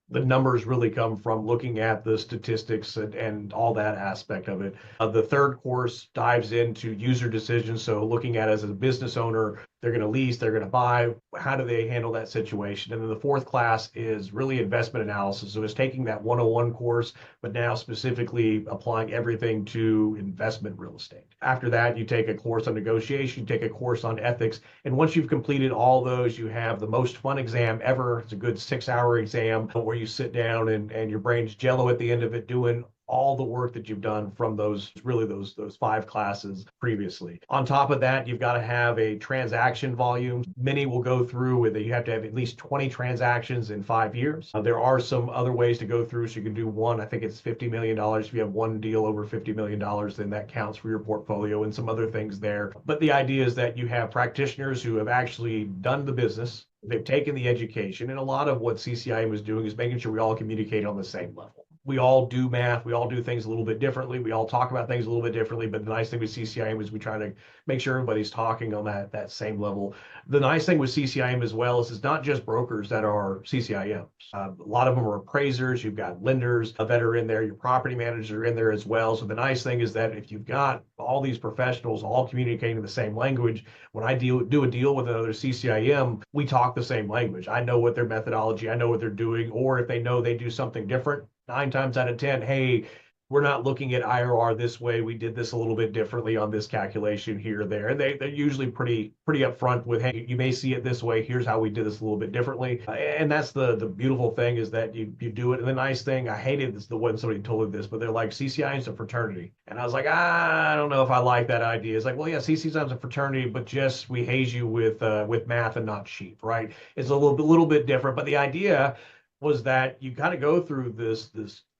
[SPEAKER 1] the numbers really come from, looking at the statistics and all that aspect of it. The third course dives into user decisions. So looking at as a business owner, they're going to lease, they're going to buy. How do they handle that situation? And then the fourth class is really investment analysis. So it's taking that 101 course, but now specifically applying everything to investment real estate. After that, you take a course on negotiation, you take a course on ethics. And once you've completed all those, you have the most fun exam ever. It's a good 6-hour exam where you sit down and your brain's jello at the end of it, doing all the work that you've done from those 5 classes previously. On top of that, you've got to have a transaction volume. Many will go through with it. You have to have at least 20 transactions in 5 years. There are some other ways to go through. So you can do one, I think it's $50 million. If you have one deal over $50 million, then that counts for your portfolio and some other things there. But the idea is that you have practitioners who have actually done the business. They've taken the education, and a lot of what CCIM is doing is making sure we all communicate on the same level. We all do math. We all do things a little bit differently. We all talk about things a little bit differently. But the nice thing with CCIM is we try to make sure everybody's talking on that same level. The nice thing with CCIM as well is it's not just brokers that are CCIMs. A lot of them are appraisers. You've got lenders that are in there. Your property managers are in there as well. So the nice thing is that if you've got all these professionals all communicating the same language, when I do a deal with another CCIM, we talk the same language. I know what their methodology, I know what they're doing, or if they know they do something different, 9 times out of 10, hey, we're not looking at IRR this way. We did this a little bit differently on this calculation here or there. And they're usually pretty upfront with, hey, you may see it this way. Here's how we did this a little bit differently. And that's the beautiful thing is that you do it. And the nice thing, I hated this, the one somebody told me this, but they're like, CCI is a fraternity. And I was like, I don't know if I like that idea. It's like, well, yeah, CCI is a fraternity, but just we haze you with math and not sheep, right? It's a little bit different. But the idea was that you kind of go through this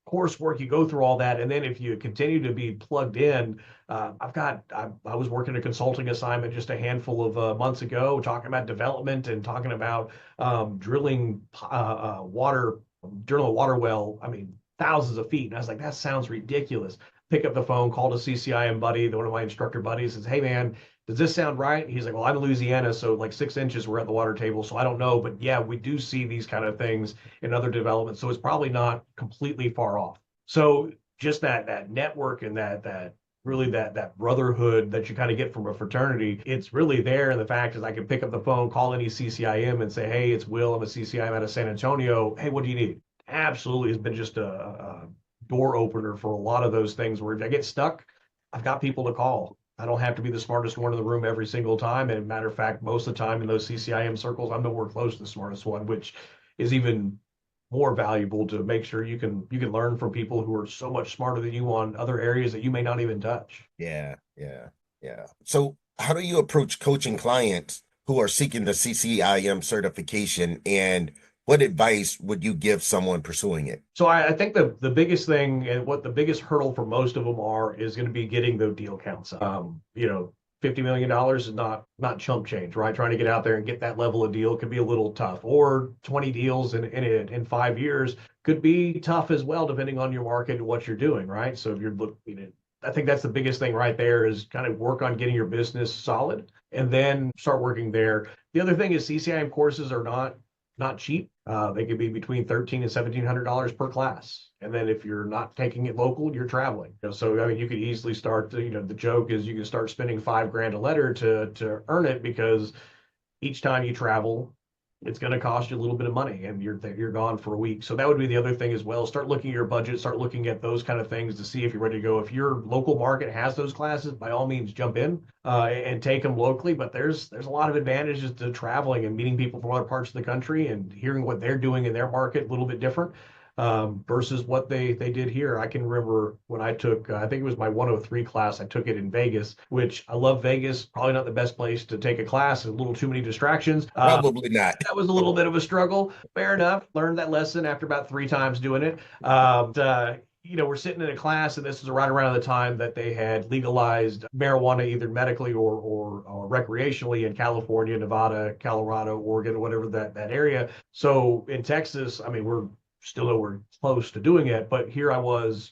[SPEAKER 1] coursework, you go through all that, and then if you continue to be plugged in, I was working a consulting assignment just a handful of months ago, talking about development and talking about drilling a water well. I mean, thousands of feet, and I was like, that sounds ridiculous. Pick up the phone, called a CCIM buddy, one of my instructor buddies, says, hey man, does this sound right? He's like, well, I'm in Louisiana, so like 6 inches we're at the water table, so I don't know, but yeah, we do see these kind of things in other developments, so it's probably not completely far off. So just that network and that really that brotherhood that you kind of get from a fraternity, it's really there. And the fact is I can pick up the phone, call any CCIM and say, hey, it's Will, I'm a CCIM out of San Antonio. Hey, what do you need? Absolutely has been just a door opener for a lot of those things where if I get stuck, I've got people to call. I don't have to be the smartest one in the room every single time. And matter of fact, most of the time in those CCIM circles, I'm nowhere close to the smartest one, which is even more valuable to make sure you can learn from people who are so much smarter than you on other areas that you may not even touch.
[SPEAKER 3] Yeah, yeah, yeah. So how do you approach coaching clients who are seeking the CCIM certification, and what advice would you give someone pursuing it?
[SPEAKER 1] So I think the biggest thing and what the biggest hurdle for most of them are is going to be getting the deal counts up. $50 million is not chump change, right? Trying to get out there and get that level of deal could be a little tough. Or 20 deals in 5 years could be tough as well, depending on your market and what you're doing, right? So if you're looking at, I think that's the biggest thing right there is kind of work on getting your business solid and then start working there. The other thing is CCIM courses are not cheap. They could be between $1,300 and $1,700 per class. And then if you're not taking it local, you're traveling. So I mean, you could easily start. The joke is you can start spending $5,000 a letter to earn it because each time you travel, it's going to cost you a little bit of money, and you're gone for a week. So that would be the other thing as well. Start looking at your budget. Start looking at those kind of things to see if you're ready to go. If your local market has those classes, by all means, jump in and take them locally. But there's a lot of advantages to traveling and meeting people from other parts of the country and hearing what they're doing in their market a little bit different versus what they did here. I can remember when I took, I think it was my 103 class. I took it in Vegas, which I love Vegas. Probably not the best place to take a class. A little too many distractions.
[SPEAKER 3] Probably not.
[SPEAKER 1] That was a little bit of a struggle. Fair enough. Learned that lesson after about 3 times doing it. We're sitting in a class, and this is right around the time that they had legalized marijuana, either medically or recreationally in California, Nevada, Colorado, Oregon, whatever that area. So in Texas, I mean, we're still nowhere close to doing it, but here I was,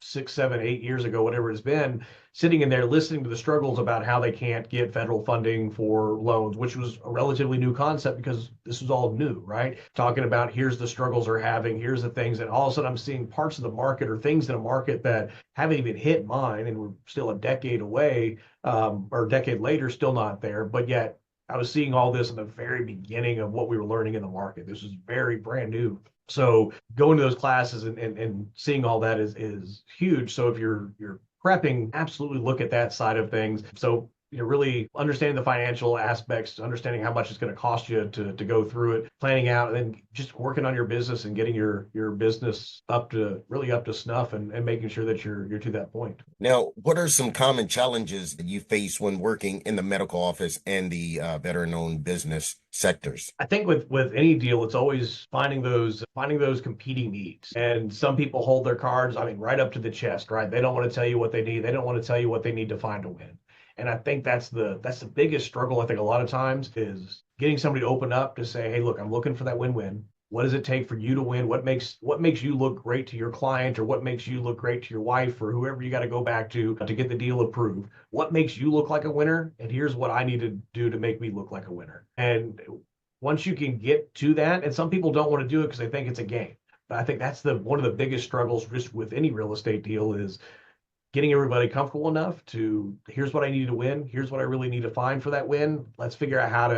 [SPEAKER 1] 6, 7, 8 years ago, whatever it's been, sitting in there listening to the struggles about how they can't get federal funding for loans, which was a relatively new concept because this was all new, right? Talking about here's the struggles they're having, here's the things, and all of a sudden I'm seeing parts of the market or things in a market that haven't even hit mine, and we're still a decade away, or a decade later, still not there, but yet I was seeing all this in the very beginning of what we were learning in the market. This is very brand new. So going to those classes and seeing all that is huge. So if you're prepping, absolutely look at that side of things. So really understanding the financial aspects, understanding how much it's going to cost you to go through it, planning out, and then just working on your business and getting your business up to snuff and making sure that you're to that point.
[SPEAKER 3] Now, what are some common challenges that you face when working in the medical office and the veteran-owned business sectors?
[SPEAKER 1] I think with any deal, it's always finding those competing needs. And some people hold their cards, I mean, right up to the chest, right? They don't want to tell you what they need. They don't want to tell you what they need to find to win. And I think that's the biggest struggle. I think a lot of times is getting somebody to open up to say, hey, look, I'm looking for that win-win. What does it take for you to win? What makes you look great to your client, or what makes you look great to your wife, or whoever you got to go back to get the deal approved? What makes you look like a winner? And here's what I need to do to make me look like a winner. And once you can get to that, and some people don't want to do it because they think it's a game. But I think that's one of the biggest struggles just with any real estate deal is getting everybody comfortable enough to, here's what I need to win. Here's what I really need to find for that win. Let's figure out how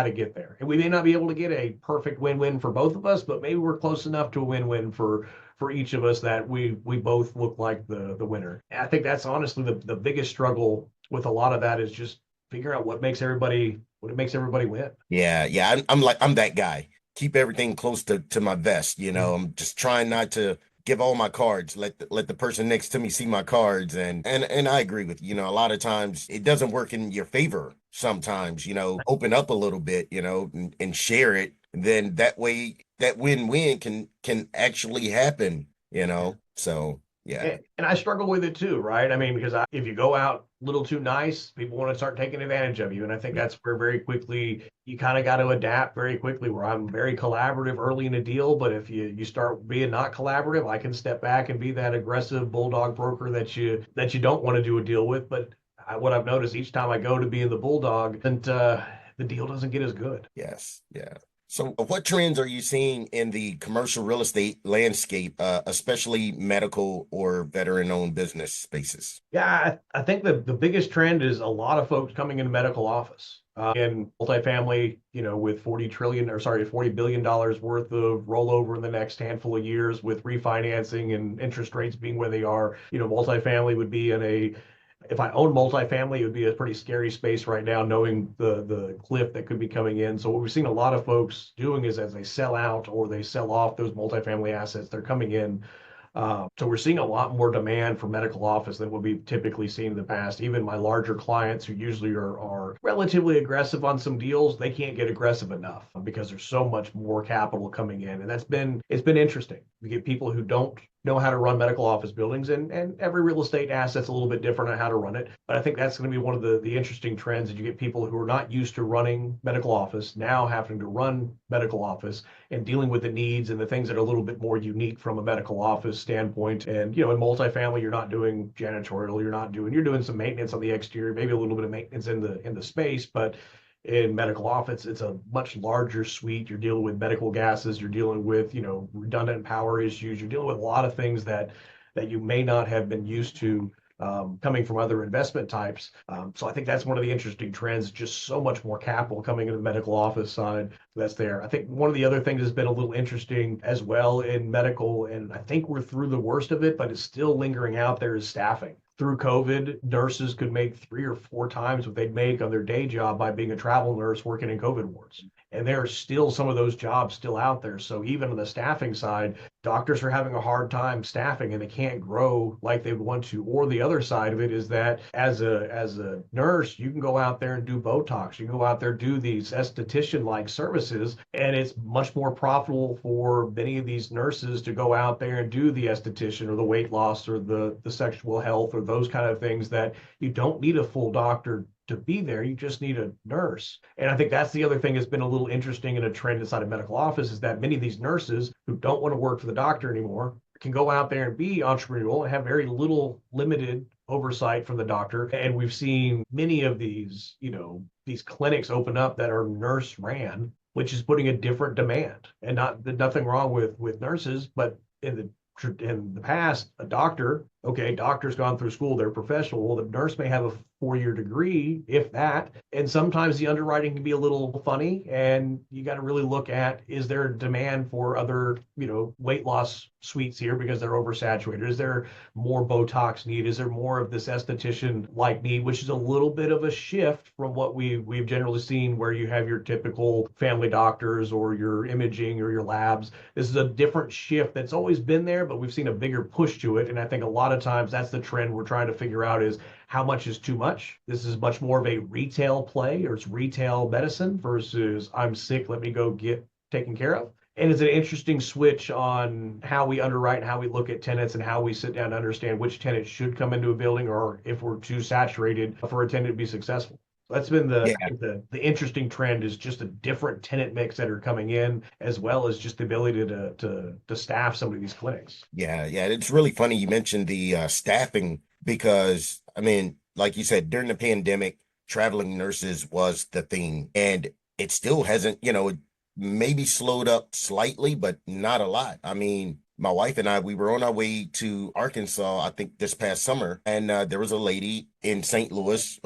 [SPEAKER 1] to get there. And we may not be able to get a perfect win-win for both of us, but maybe we're close enough to a win-win for each of us that we both look like the winner. And I think that's honestly the biggest struggle with a lot of that is just figuring out what makes everybody win.
[SPEAKER 3] Yeah. I'm that guy. Keep everything close to my vest. I'm just trying not to give all my cards. Let the person next to me see my cards. And I agree with you. A lot of times it doesn't work in your favor. Sometimes, open up a little bit, and share it. Then that way that win-win can actually happen, So yeah.
[SPEAKER 1] And I struggle with it too, right? I mean, because if you go out a little too nice, people want to start taking advantage of you. And I think that's where very quickly you kind of got to adapt very quickly, where I'm very collaborative early in a deal. But if you start being not collaborative, I can step back and be that aggressive bulldog broker that you don't want to do a deal with. But what I've noticed each time I go to being the bulldog, and the deal doesn't get as good.
[SPEAKER 3] Yes. Yeah. So what trends are you seeing in the commercial real estate landscape, especially medical or veteran-owned business spaces?
[SPEAKER 1] Yeah, I think the biggest trend is a lot of folks coming into medical office. In multifamily, with $40 billion worth of rollover in the next handful of years with refinancing and interest rates being where they are, multifamily would be in If I own multifamily, it would be a pretty scary space right now, knowing the cliff that could be coming in. So what we've seen a lot of folks doing is as they sell out or they sell off those multifamily assets, they're coming in. So we're seeing a lot more demand for medical office than what we've typically seen in the past. Even my larger clients who usually are relatively aggressive on some deals, they can't get aggressive enough because there's so much more capital coming in. And it's been interesting. You get people who don't know how to run medical office buildings, and every real estate asset's a little bit different on how to run it. But I think that's going to be one of the interesting trends that you get people who are not used to running medical office now having to run medical office and dealing with the needs and the things that are a little bit more unique from a medical office standpoint. And, in multifamily, you're not doing janitorial, you're doing some maintenance on the exterior, maybe a little bit of maintenance in the space, but in medical office, it's a much larger suite. You're dealing with medical gases, you're dealing with, redundant power issues, you're dealing with a lot of things that you may not have been used to coming from other investment types. So I think that's one of the interesting trends, just so much more capital coming into the medical office side that's there. I think one of the other things that's been a little interesting as well in medical, and I think we're through the worst of it, but it's still lingering out there, is staffing. Through COVID, nurses could make 3 or 4 times what they'd make on their day job by being a travel nurse working in COVID wards. And there are still some of those jobs still out there. So even on the staffing side, doctors are having a hard time staffing and they can't grow like they want to. Or the other side of it is that as a nurse, you can go out there and do Botox. You can go out there, do these esthetician-like services, and it's much more profitable for many of these nurses to go out there and do the esthetician or the weight loss or the sexual health or those kind of things that you don't need a full doctor to be there. You just need a nurse. And I think that's the other thing that's been a little interesting in a trend inside of medical office, is that many of these nurses who don't want to work for the doctor anymore can go out there and be entrepreneurial and have very little limited oversight from the doctor. And we've seen many of these clinics open up that are nurse ran, which is putting a different demand. And nothing wrong with nurses, but in the past, a doctor's gone through school, they're professional. Well, the nurse may have a 4-year degree, if that. And sometimes the underwriting can be a little funny, and you got to really look at, is there a demand for other, weight loss suites here because they're oversaturated? Is there more Botox need? Is there more of this esthetician-like need, which is a little bit of a shift from what we've generally seen, where you have your typical family doctors or your imaging or your labs. This is a different shift that's always been there, but we've seen a bigger push to it. And I think a lot of times that's the trend we're trying to figure out, is how much is too much. This is much more of a retail play, or it's retail medicine versus I'm sick, let me go get taken care of. And it's an interesting switch on how we underwrite and how we look at tenants and how we sit down to understand which tenants should come into a building, or if we're too saturated for a tenant to be successful. That's been the interesting trend, is just a different tenant mix that are coming in, as well as just the ability to staff some of these clinics.
[SPEAKER 3] Yeah. It's really funny you mentioned the staffing, because I mean, like you said, during the pandemic, traveling nurses was the thing, and it still hasn't, it maybe slowed up slightly, but not a lot. I mean, my wife and I, we were on our way to Arkansas, I think this past summer, and there was a lady in St. Louis,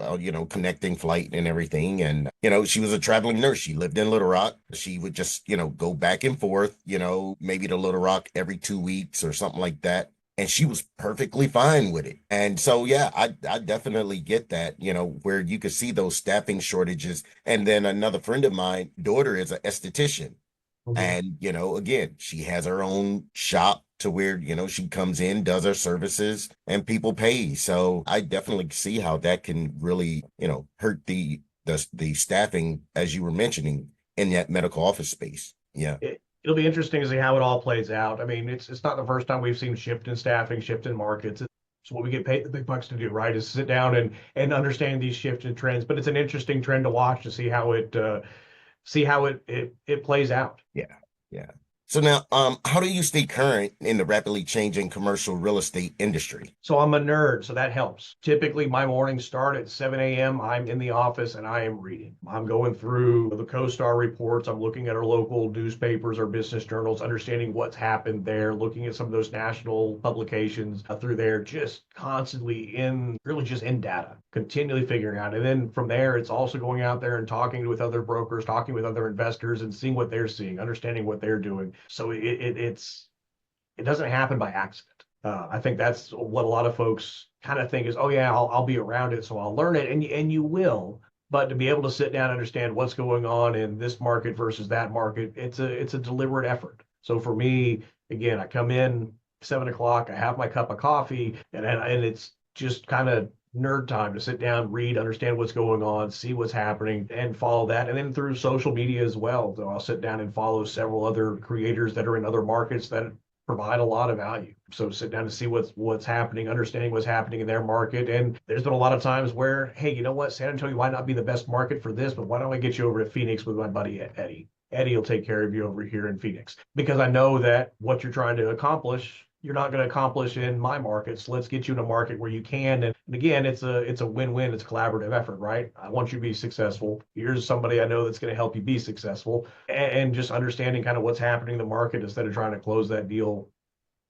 [SPEAKER 3] connecting flight and everything. And, she was a traveling nurse. She lived in Little Rock. She would just, go back and forth, maybe to Little Rock every 2 weeks or something like that. And she was perfectly fine with it. And so, yeah, I definitely get that, where you could see those staffing shortages. And then another friend of mine, daughter is an esthetician. Mm-hmm. And, again, she has her own shop to where, she comes in, does her services, and people pay. So I definitely see how that can really, hurt the staffing, as you were mentioning, in that medical office space. Yeah.
[SPEAKER 1] It'll be interesting to see how it all plays out. I mean, it's not the first time we've seen shift in staffing, shift in markets. It's what we get paid the big bucks to do, right? Is sit down and understand these shifts and trends. But it's an interesting trend to watch, to see how it plays out.
[SPEAKER 3] Yeah. So now, how do you stay current in the rapidly changing commercial real estate industry?
[SPEAKER 1] So I'm a nerd, so that helps. Typically, my mornings start at 7 a.m. I'm in the office and I am reading. I'm going through the CoStar reports. I'm looking at our local newspapers, our business journals, understanding what's happened there, looking at some of those national publications through there, just constantly just in data, continually figuring out. And then from there, it's also going out there and talking with other brokers, talking with other investors, and seeing what they're seeing, understanding what they're doing. So it doesn't happen by accident. I think that's what a lot of folks kind of think is, oh yeah, I'll be around it, so I'll learn it, and you will. But to be able to sit down and understand what's going on in this market versus that market, it's a deliberate effort. So for me, again, I come in 7 o'clock, I have my cup of coffee, and it's just kind of nerd time to sit down, read, understand what's going on, see what's happening, and follow that. And then through social media as well. So I'll sit down and follow several other creators that are in other markets that provide a lot of value. So sit down to see what's happening, understanding what's happening in their market. And there's been a lot of times where, hey, you know what, San Antonio might not be the best market for this, but why don't I get you over to Phoenix with my buddy Eddie? Eddie will take care of you over here in Phoenix because I know that what you're trying to accomplish, you're not going to accomplish in my market. So let's get you in a market where you can. And again, it's a win-win. It's a collaborative effort, right? I want you to be successful. Here's somebody I know that's going to help you be successful, and just understanding kind of what's happening in the market instead of trying to close that deal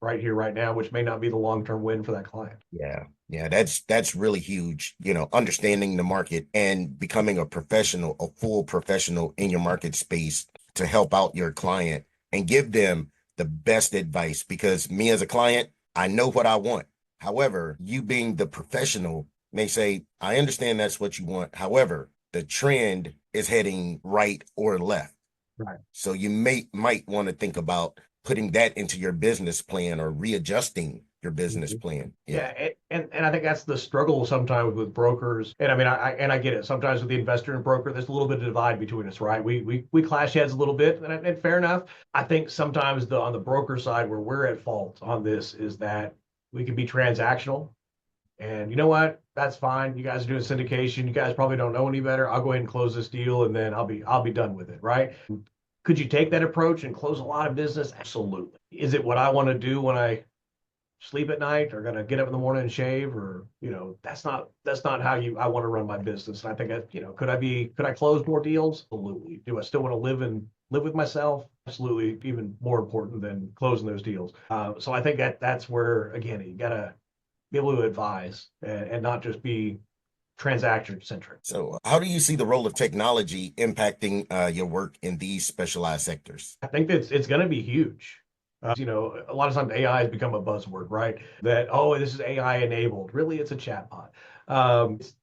[SPEAKER 1] right here, right now, which may not be the long-term win for that client.
[SPEAKER 3] Yeah. Yeah, that's really huge, understanding the market and becoming a professional, a full professional in your market space to help out your client and give them the best advice. Because me as a client, I know what I want. However, you being the professional may say, I understand that's what you want. However, the trend is heading right or left.
[SPEAKER 1] Right.
[SPEAKER 3] So you might want to think about putting that into your business plan or readjusting your business plan.
[SPEAKER 1] Yeah, and I think that's the struggle sometimes with brokers. And I mean, I get it. Sometimes with the investor and broker, there's a little bit of divide between us, right? We clash heads a little bit, and fair enough. I think sometimes on the broker side, where we're at fault on this is that we can be transactional. And you know what? That's fine. You guys are doing syndication. You guys probably don't know any better. I'll go ahead and close this deal, and then I'll be done with it, right? Could you take that approach and close a lot of business? Absolutely. Is it what I want to do when I sleep at night or gonna get up in the morning and shave? Or that's not how I want to run my business. And I think could I close more deals? Absolutely. Do I still want to live with myself? Absolutely. Even more important than closing those deals. So I think that's where, again, you gotta be able to advise and not just be transaction centric.
[SPEAKER 3] So how do you see the role of technology impacting your work in these specialized sectors?
[SPEAKER 1] I think that it's going to be huge. A lot of times AI has become a buzzword, right? That, oh, this is AI enabled. Really, it's a chatbot.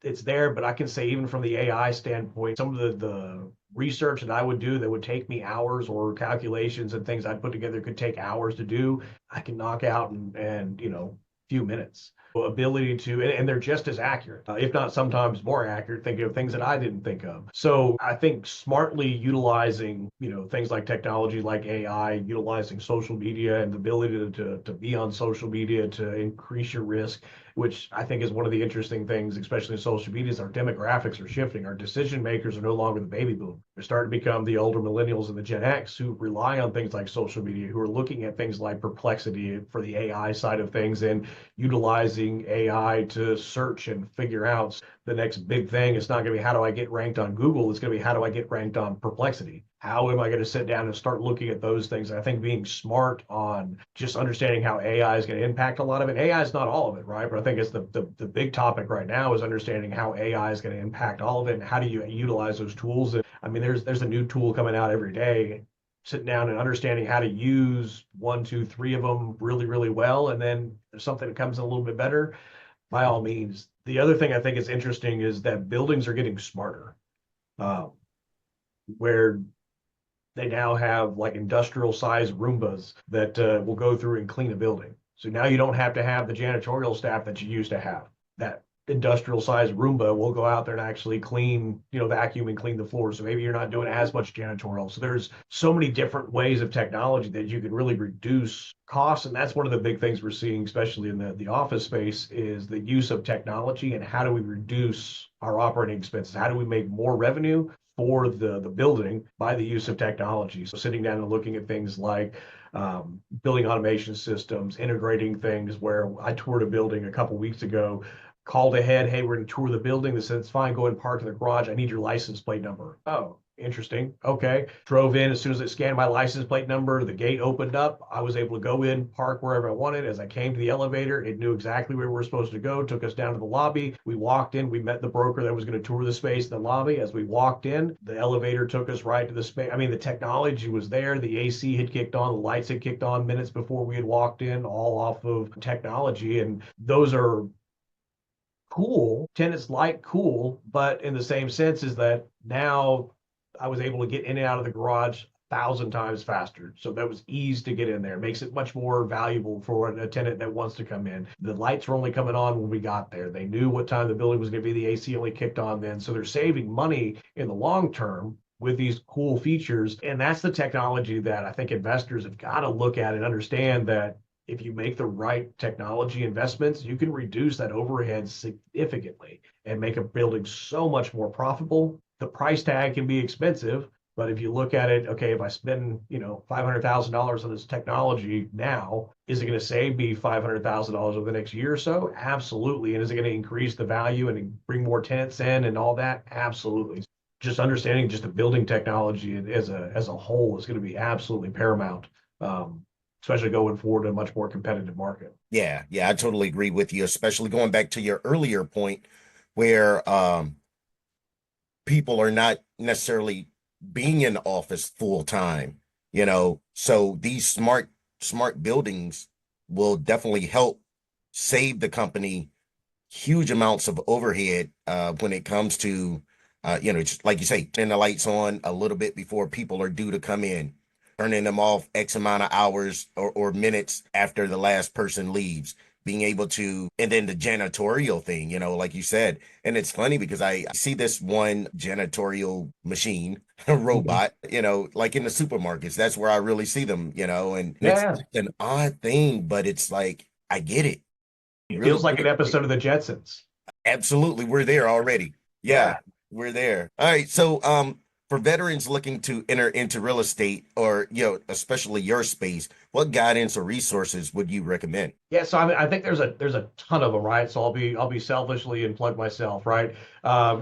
[SPEAKER 1] It's there, but I can say even from the AI standpoint, some of the research that I would do that would take me hours, or calculations and things I'd put together could take hours to do, I can knock out and few minutes. Ability to, and they're just as accurate, if not sometimes more accurate, thinking of things that I didn't think of. So I think smartly utilizing, things like technology, like AI, utilizing social media and the ability to be on social media to increase your risk, which I think is one of the interesting things, especially in social media, is our demographics are shifting. Our decision makers are no longer the baby boom. They're starting to become the older millennials and the Gen X who rely on things like social media, who are looking at things like Perplexity for the AI side of things and utilizing AI to search and figure out the next big thing. It's not going to be how do I get ranked on Google. It's going to be how do I get ranked on Perplexity. How am I going to sit down and start looking at those things? I think being smart on just understanding how AI is going to impact a lot of it. AI is not all of it, right? But I think it's the big topic right now is understanding how AI is going to impact all of it and how do you utilize those tools. And I mean, there's a new tool coming out every day. Sitting down and understanding how to use 1, 2, 3 of them really, really well. And then there's something that comes in a little bit better, by all means. The other thing I think is interesting is that buildings are getting smarter, where they now have like industrial size Roombas that will go through and clean a building. So now you don't have to have the janitorial staff that you used to have. That industrial size Roomba will go out there and actually clean, vacuum and clean the floor. So maybe you're not doing as much janitorial. So there's so many different ways of technology that you can really reduce costs. And that's one of the big things we're seeing, especially in the office space, is the use of technology and how do we reduce our operating expenses? How do we make more revenue for the building by the use of technology? So sitting down and looking at things like building automation systems, integrating things. Where I toured a building a couple weeks ago, called ahead, hey, we're going to tour the building. They said, it's fine, go ahead and park in the garage. I need your license plate number. Oh, Interesting. Okay. Drove in as soon as it scanned my license plate number, the gate opened up. I was able to go in, park wherever I wanted. As I came to the elevator, it knew exactly where we were supposed to go, took us down to the lobby. We walked in, we met the broker that was going to tour the space in the lobby. As we walked in, the elevator took us right to the space. I mean, the technology was there. The AC had kicked on, the lights had kicked on minutes before we had walked in, all off of technology. And those are cool. Tenants like cool, but in the same sense is that now I was able to get in and out of the garage 1,000 times faster. So that was easy to get in there. It makes it much more valuable for a tenant that wants to come in. The lights were only coming on when we got there. They knew what time the building was going to be. The AC only kicked on then. So they're saving money in the long term with these cool features. And that's the technology that I think investors have got to look at and understand that if you make the right technology investments, you can reduce that overhead significantly and make a building so much more profitable. The price tag can be expensive, but if you look at it, okay, if I spend, $500,000 on this technology now, is it going to save me $500,000 over the next year or so? Absolutely. And is it going to increase the value and bring more tenants in and all that? Absolutely. Just understanding just the building technology as a whole is going to be absolutely paramount. Especially going forward in a much more competitive market.
[SPEAKER 3] Yeah, I totally agree with you, especially going back to your earlier point where people are not necessarily being in the office full time, so these smart buildings will definitely help save the company huge amounts of overhead when it comes to just like you say, turning the lights on a little bit before people are due to come in, turning them off X amount of hours or minutes after the last person leaves, being able to, and then the janitorial thing, like you said. And it's funny because I see this one janitorial machine, a robot, like in the supermarkets. That's where I really see them, and it's
[SPEAKER 1] Yeah.
[SPEAKER 3] an odd thing, but it's like, I get it.
[SPEAKER 1] It
[SPEAKER 3] Really
[SPEAKER 1] feels like an
[SPEAKER 3] get it.
[SPEAKER 1] episode of the Jetsons.
[SPEAKER 3] Absolutely. We're there already. Yeah,
[SPEAKER 1] Yeah.
[SPEAKER 3] we're there. All right. So, for veterans looking to enter into real estate or, especially your space, what guidance or resources would you recommend?
[SPEAKER 1] Yeah, so I think there's a ton of them, right? So I'll be selfishly and plug myself, right?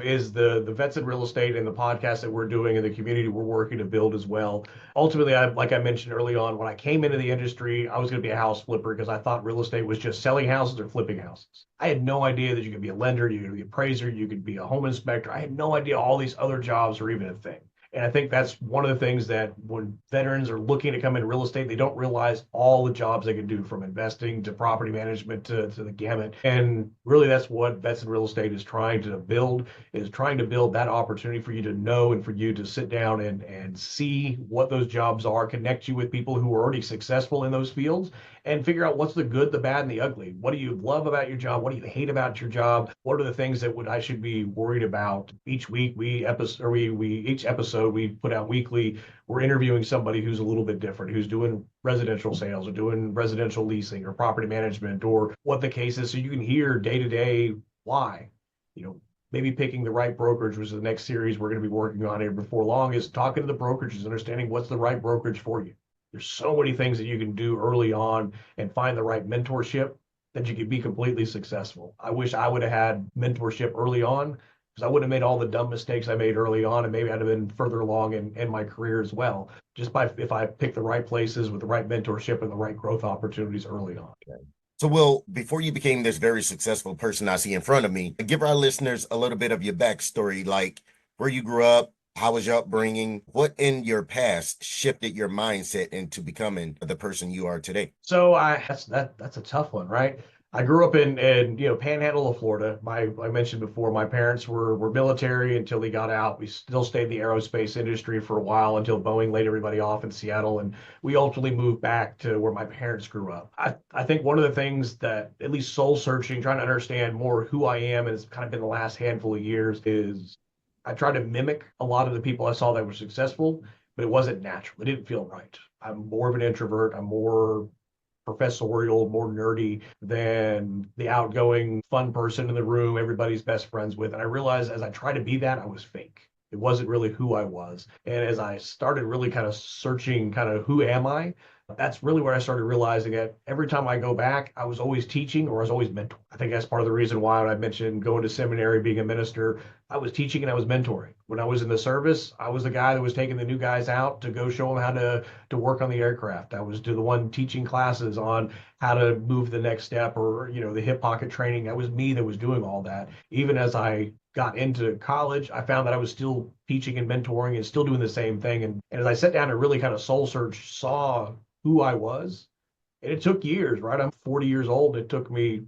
[SPEAKER 1] Is the Vets in Real Estate and the podcast that we're doing and the community we're working to build as well. Ultimately, like I mentioned early on, when I came into the industry, I was going to be a house flipper because I thought real estate was just selling houses or flipping houses. I had no idea that you could be a lender, you could be an appraiser, you could be a home inspector. I had no idea all these other jobs are even a thing. And I think that's one of the things that when veterans are looking to come into real estate, they don't realize all the jobs they can do from investing to property management to the gamut. And really that's what Vets in Real Estate is trying to build that opportunity for you to know and for you to sit down and see what those jobs are, connect you with people who are already successful in those fields and figure out what's the good, the bad, and the ugly. What do you love about your job? What do you hate about your job? What are the things that I should be worried about? Each week each episode we put out weekly, we're interviewing somebody who's a little bit different, who's doing residential sales or doing residential leasing or property management or what the case is. So you can hear day to day why. Maybe picking the right brokerage, which is the next series we're going to be working on here before long, is talking to the brokerages, understanding what's the right brokerage for you. There's so many things that you can do early on and find the right mentorship that you could be completely successful. I wish I would have had mentorship early on because I would have made all the dumb mistakes I made early on, and maybe I'd have been further along in my career as well. Just by if I picked the right places with the right mentorship and the right growth opportunities early on.
[SPEAKER 3] So, Will, before you became this very successful person I see in front of me, give our listeners a little bit of your backstory, like where you grew up, how was your upbringing, what in your past shifted your mindset into becoming the person you are today?
[SPEAKER 1] So that's a tough one, right? I grew up in Panhandle of Florida. I mentioned before my parents were military until they got out. We still stayed in the aerospace industry for a while until Boeing laid everybody off in Seattle, and we ultimately moved back to where my parents grew up. I think one of the things that at least soul searching, trying to understand more who I am, and it's kind of been the last handful of years, is I tried to mimic a lot of the people I saw that were successful, but it wasn't natural. It didn't feel right. I'm more of an introvert. I'm more professorial, more nerdy than the outgoing, fun person in the room everybody's best friends with. And I realized as I tried to be that, I was fake. It wasn't really who I was. And as I started really kind of searching kind of who am I, That's really where I started realizing that every time I go back, I was always teaching or I was always mentoring. I think that's part of the reason why I mentioned going to seminary, being a minister. I was teaching and I was mentoring. When I was in the service, I was the guy that was taking the new guys out to go show them how to work on the aircraft. I was the one teaching classes on how to move the next step or, the hip pocket training. That was me that was doing all that. Even as I got into college, I found that I was still teaching and mentoring and still doing the same thing. And as I sat down and really kind of soul search, saw who I was, and it took years, right? I'm 40 years old. It took me,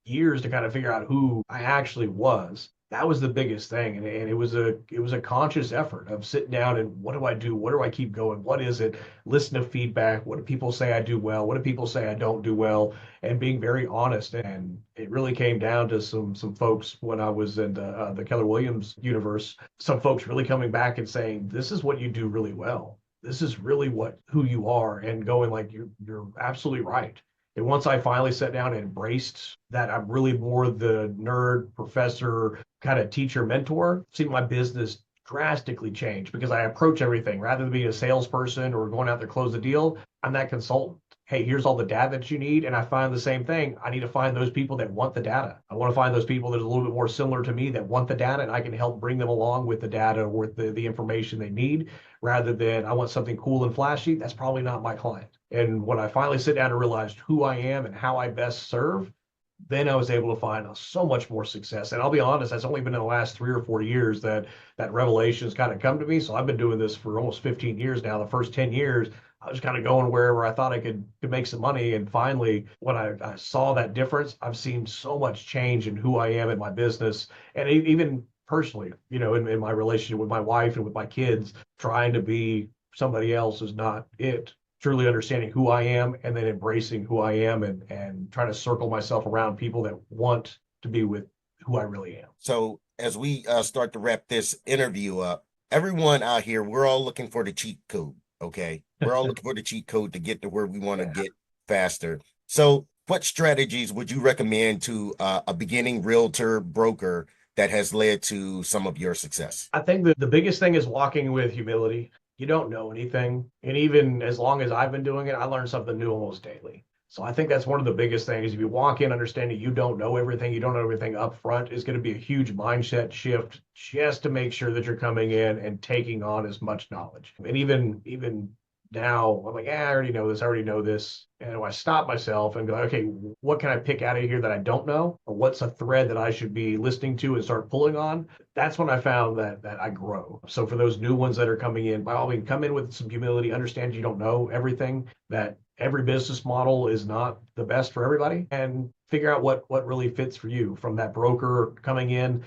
[SPEAKER 1] years to kind of figure out who I actually was. That was the biggest thing. And it was a conscious effort of sitting down and what do I do? What do I keep going? What is it? Listen to feedback. What do people say I do well? What do people say I don't do well? And being very honest. And it really came down to some folks when I was in the Keller Williams universe, some folks really coming back and saying, this is what you do really well. This is really who you are, and going like you're absolutely right. And once I finally sat down and embraced that I'm really more the nerd, professor, kind of teacher, mentor, see my business drastically change because I approach everything rather than being a salesperson or going out there to close the deal. I'm that consultant. Hey, here's all the data that you need. And I find the same thing. I need to find those people that want the data. I want to find those people that are a little bit more similar to me that want the data, and I can help bring them along with the data or the information they need rather than I want something cool and flashy. That's probably not my client. And when I finally sit down and realized who I am and how I best serve, then I was able to find so much more success. And I'll be honest, that's only been in the last 3 or 4 years that revelation's kind of come to me. So I've been doing this for almost 15 years now. The first 10 years, I was kind of going wherever I thought I could make some money. And finally, when I saw that difference, I've seen so much change in who I am in my business. And even personally, in my relationship with my wife and with my kids, trying to be somebody else is not it. Truly understanding who I am and then embracing who I am and trying to circle myself around people that want to be with who I really am.
[SPEAKER 3] So as we start to wrap this interview up, everyone out here, we're all looking for the cheat code. Okay. We're all looking for the cheat code to get to where we want to get faster. So what strategies would you recommend to a beginning realtor broker that has led to some of your success?
[SPEAKER 1] I think that the biggest thing is walking with humility. You don't know anything. And even as long as I've been doing it, I learn something new almost daily. So I think that's one of the biggest things. If you walk in understanding you don't know everything, you don't know everything up front, is going to be a huge mindset shift just to make sure that you're coming in and taking on as much knowledge. And even now, I'm like, I already know this. I already know this. And I stop myself and go, okay, what can I pick out of here that I don't know? Or what's a thread that I should be listening to and start pulling on? That's when I found that I grow. So for those new ones that are coming in, by all means, come in with some humility, understand you don't know everything, that every business model is not the best for everybody, and figure out what really fits for you. From that broker coming in,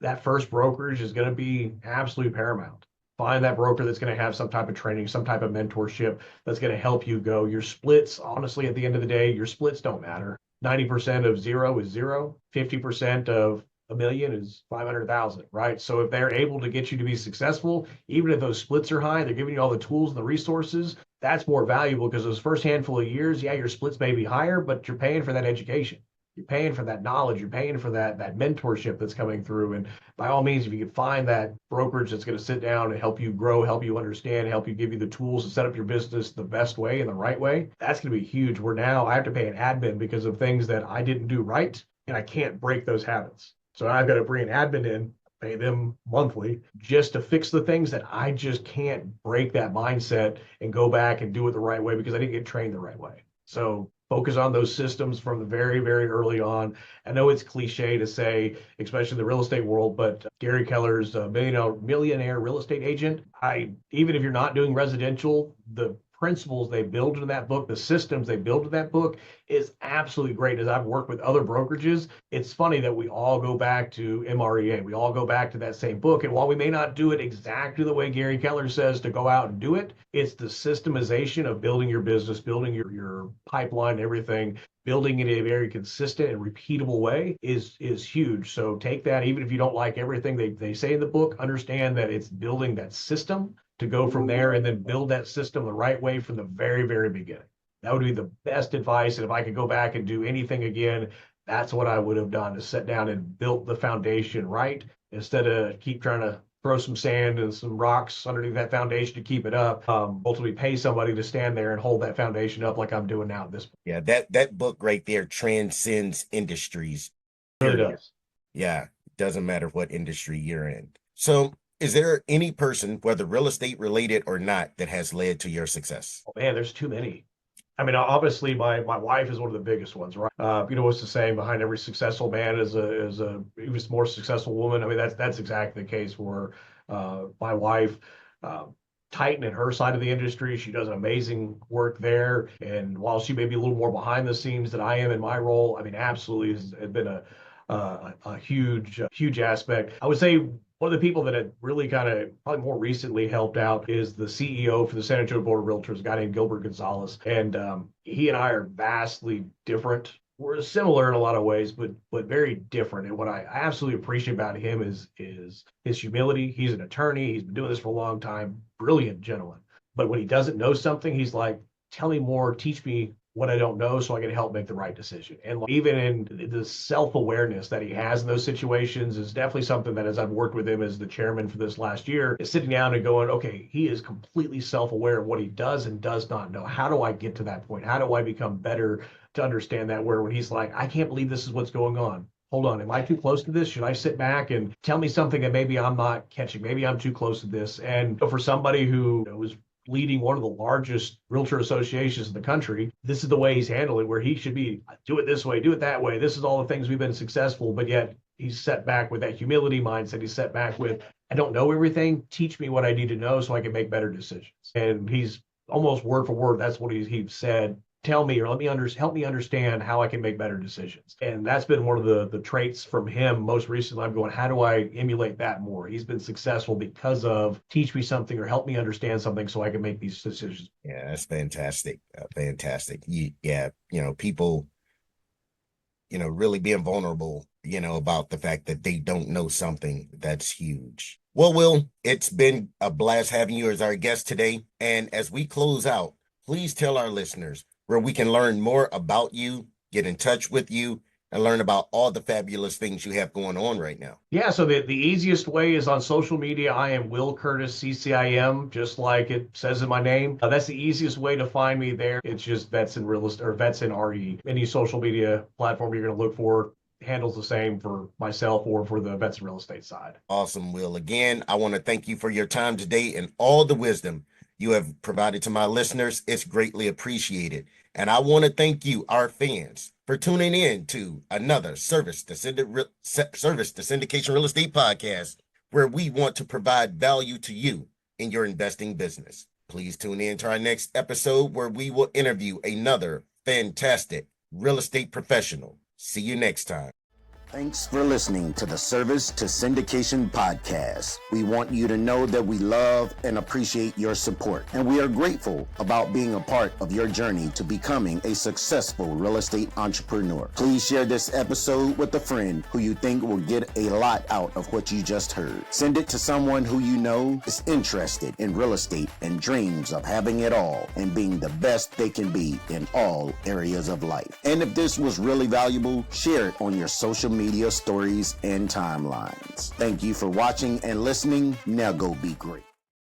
[SPEAKER 1] that first brokerage is going to be absolutely paramount. Find that broker that's going to have some type of training, some type of mentorship that's going to help you go. Your splits, honestly, at the end of the day, your splits don't matter. 90% of zero is zero. 50% of a million is 500,000, right? So if they're able to get you to be successful, even if those splits are high, they're giving you all the tools and the resources, that's more valuable because those first handful of years, yeah, your splits may be higher, but you're paying for that education. You're paying for that knowledge. You're paying for that mentorship that's coming through. And by all means, if you can find that brokerage that's going to sit down and help you grow, help you understand, help you give you the tools to set up your business the best way and the right way, that's going to be huge. Where now I have to pay an admin because of things that I didn't do right, and I can't break those habits. So I've got to bring an admin in, pay them monthly just to fix the things that I just can't break that mindset and go back and do it the right way because I didn't get trained the right way. So focus on those systems from the very, very early on. I know it's cliche to say, especially in the real estate world, but Gary Keller's millionaire real estate agent. Even if you're not doing residential, the principles they build in that book, the systems they build in that book is absolutely great. As I've worked with other brokerages, it's funny that we all go back to MREA. We all go back to that same book. And while we may not do it exactly the way Gary Keller says to go out and do it, it's the systemization of building your business, building your pipeline, everything, building it in a very consistent and repeatable way is huge. So take that, even if you don't like everything they say in the book, understand that it's building that system to go from there and then build that system the right way from the very, very beginning. That would be the best advice. And if I could go back and do anything again, that's what I would have done, is sit down and built the foundation right instead of keep trying to throw some sand and some rocks underneath that foundation to keep it up. Ultimately pay somebody to stand there and hold that foundation up like I'm doing now at this point.
[SPEAKER 3] Yeah, that book right there transcends industries.
[SPEAKER 1] It really does.
[SPEAKER 3] Yeah, doesn't matter what industry you're in. So is there any person, whether real estate related or not, that has led to your success?
[SPEAKER 1] Oh, man, there's too many. I mean, obviously, my wife is one of the biggest ones, right? What's the saying? Behind every successful man is a even more successful woman. I mean, that's exactly the case for my wife. Titan in her side of the industry, she does an amazing work there. And while she may be a little more behind the scenes than I am in my role, I mean, absolutely has been a huge aspect. I would say one of the people that had really kind of probably more recently helped out is the CEO for the San Antonio Board of Realtors, a guy named Gilbert Gonzalez. And he and I are vastly different. We're similar in a lot of ways, but very different. And what I absolutely appreciate about him is his humility. He's an attorney. He's been doing this for a long time. Brilliant gentleman. But when he doesn't know something, he's like, tell me more, teach me what I don't know so I can help make the right decision. And even in the self-awareness that he has in those situations is definitely something that, as I've worked with him as the chairman for this last year, is sitting down and going, okay, he is completely self-aware of what he does and does not know. How do I get to that point? How do I become better to understand that? Where when he's like, I can't believe this is what's going on. Hold on, am I too close to this? Should I sit back and tell me something that maybe I'm not catching? Maybe I'm too close to this. And for somebody who was leading one of the largest realtor associations in the country, this is the way he's handling, where he should be, do it this way, do it that way. This is all the things we've been successful, but yet he's set back with that humility mindset. He's set back with, I don't know everything. Teach me what I need to know so I can make better decisions. And he's almost word for word. That's what he said. Tell me, or help me understand how I can make better decisions. And that's been one of the traits from him most recently. I'm going, how do I emulate that more? He's been successful because of teach me something or help me understand something so I can make these decisions.
[SPEAKER 3] Yeah, that's fantastic. Fantastic. People, really being vulnerable, about the fact that they don't know something. That's huge. Well, Will, it's been a blast having you as our guest today. And as we close out, please tell our listeners where we can learn more about you, get in touch with you, and learn about all the fabulous things you have going on right now.
[SPEAKER 1] Yeah, so the easiest way is on social media. I am Will Curtis, CCIM, just like it says in my name. That's the easiest way to find me there. It's just Vets in Real Estate or Vets in RE. Any social media platform you're going to look for handles the same for myself or for the Vets in Real Estate side.
[SPEAKER 3] Awesome, Will. Again, I want to thank you for your time today and all the wisdom you have provided to my listeners. It's greatly appreciated. And I want to thank you, our fans, for tuning in to another Service to Syndication Real Estate podcast, where we want to provide value to you in your investing business. Please tune in to our next episode, where we will interview another fantastic real estate professional. See you next time.
[SPEAKER 2] Thanks for listening to the Service to Syndication podcast. We want you to know that we love and appreciate your support, and we are grateful about being a part of your journey to becoming a successful real estate entrepreneur. Please share this episode with a friend who you think will get a lot out of what you just heard. Send it to someone who you know is interested in real estate and dreams of having it all and being the best they can be in all areas of life. And if this was really valuable, share it on your social media stories and timelines. Thank you for watching and listening. Now go be great.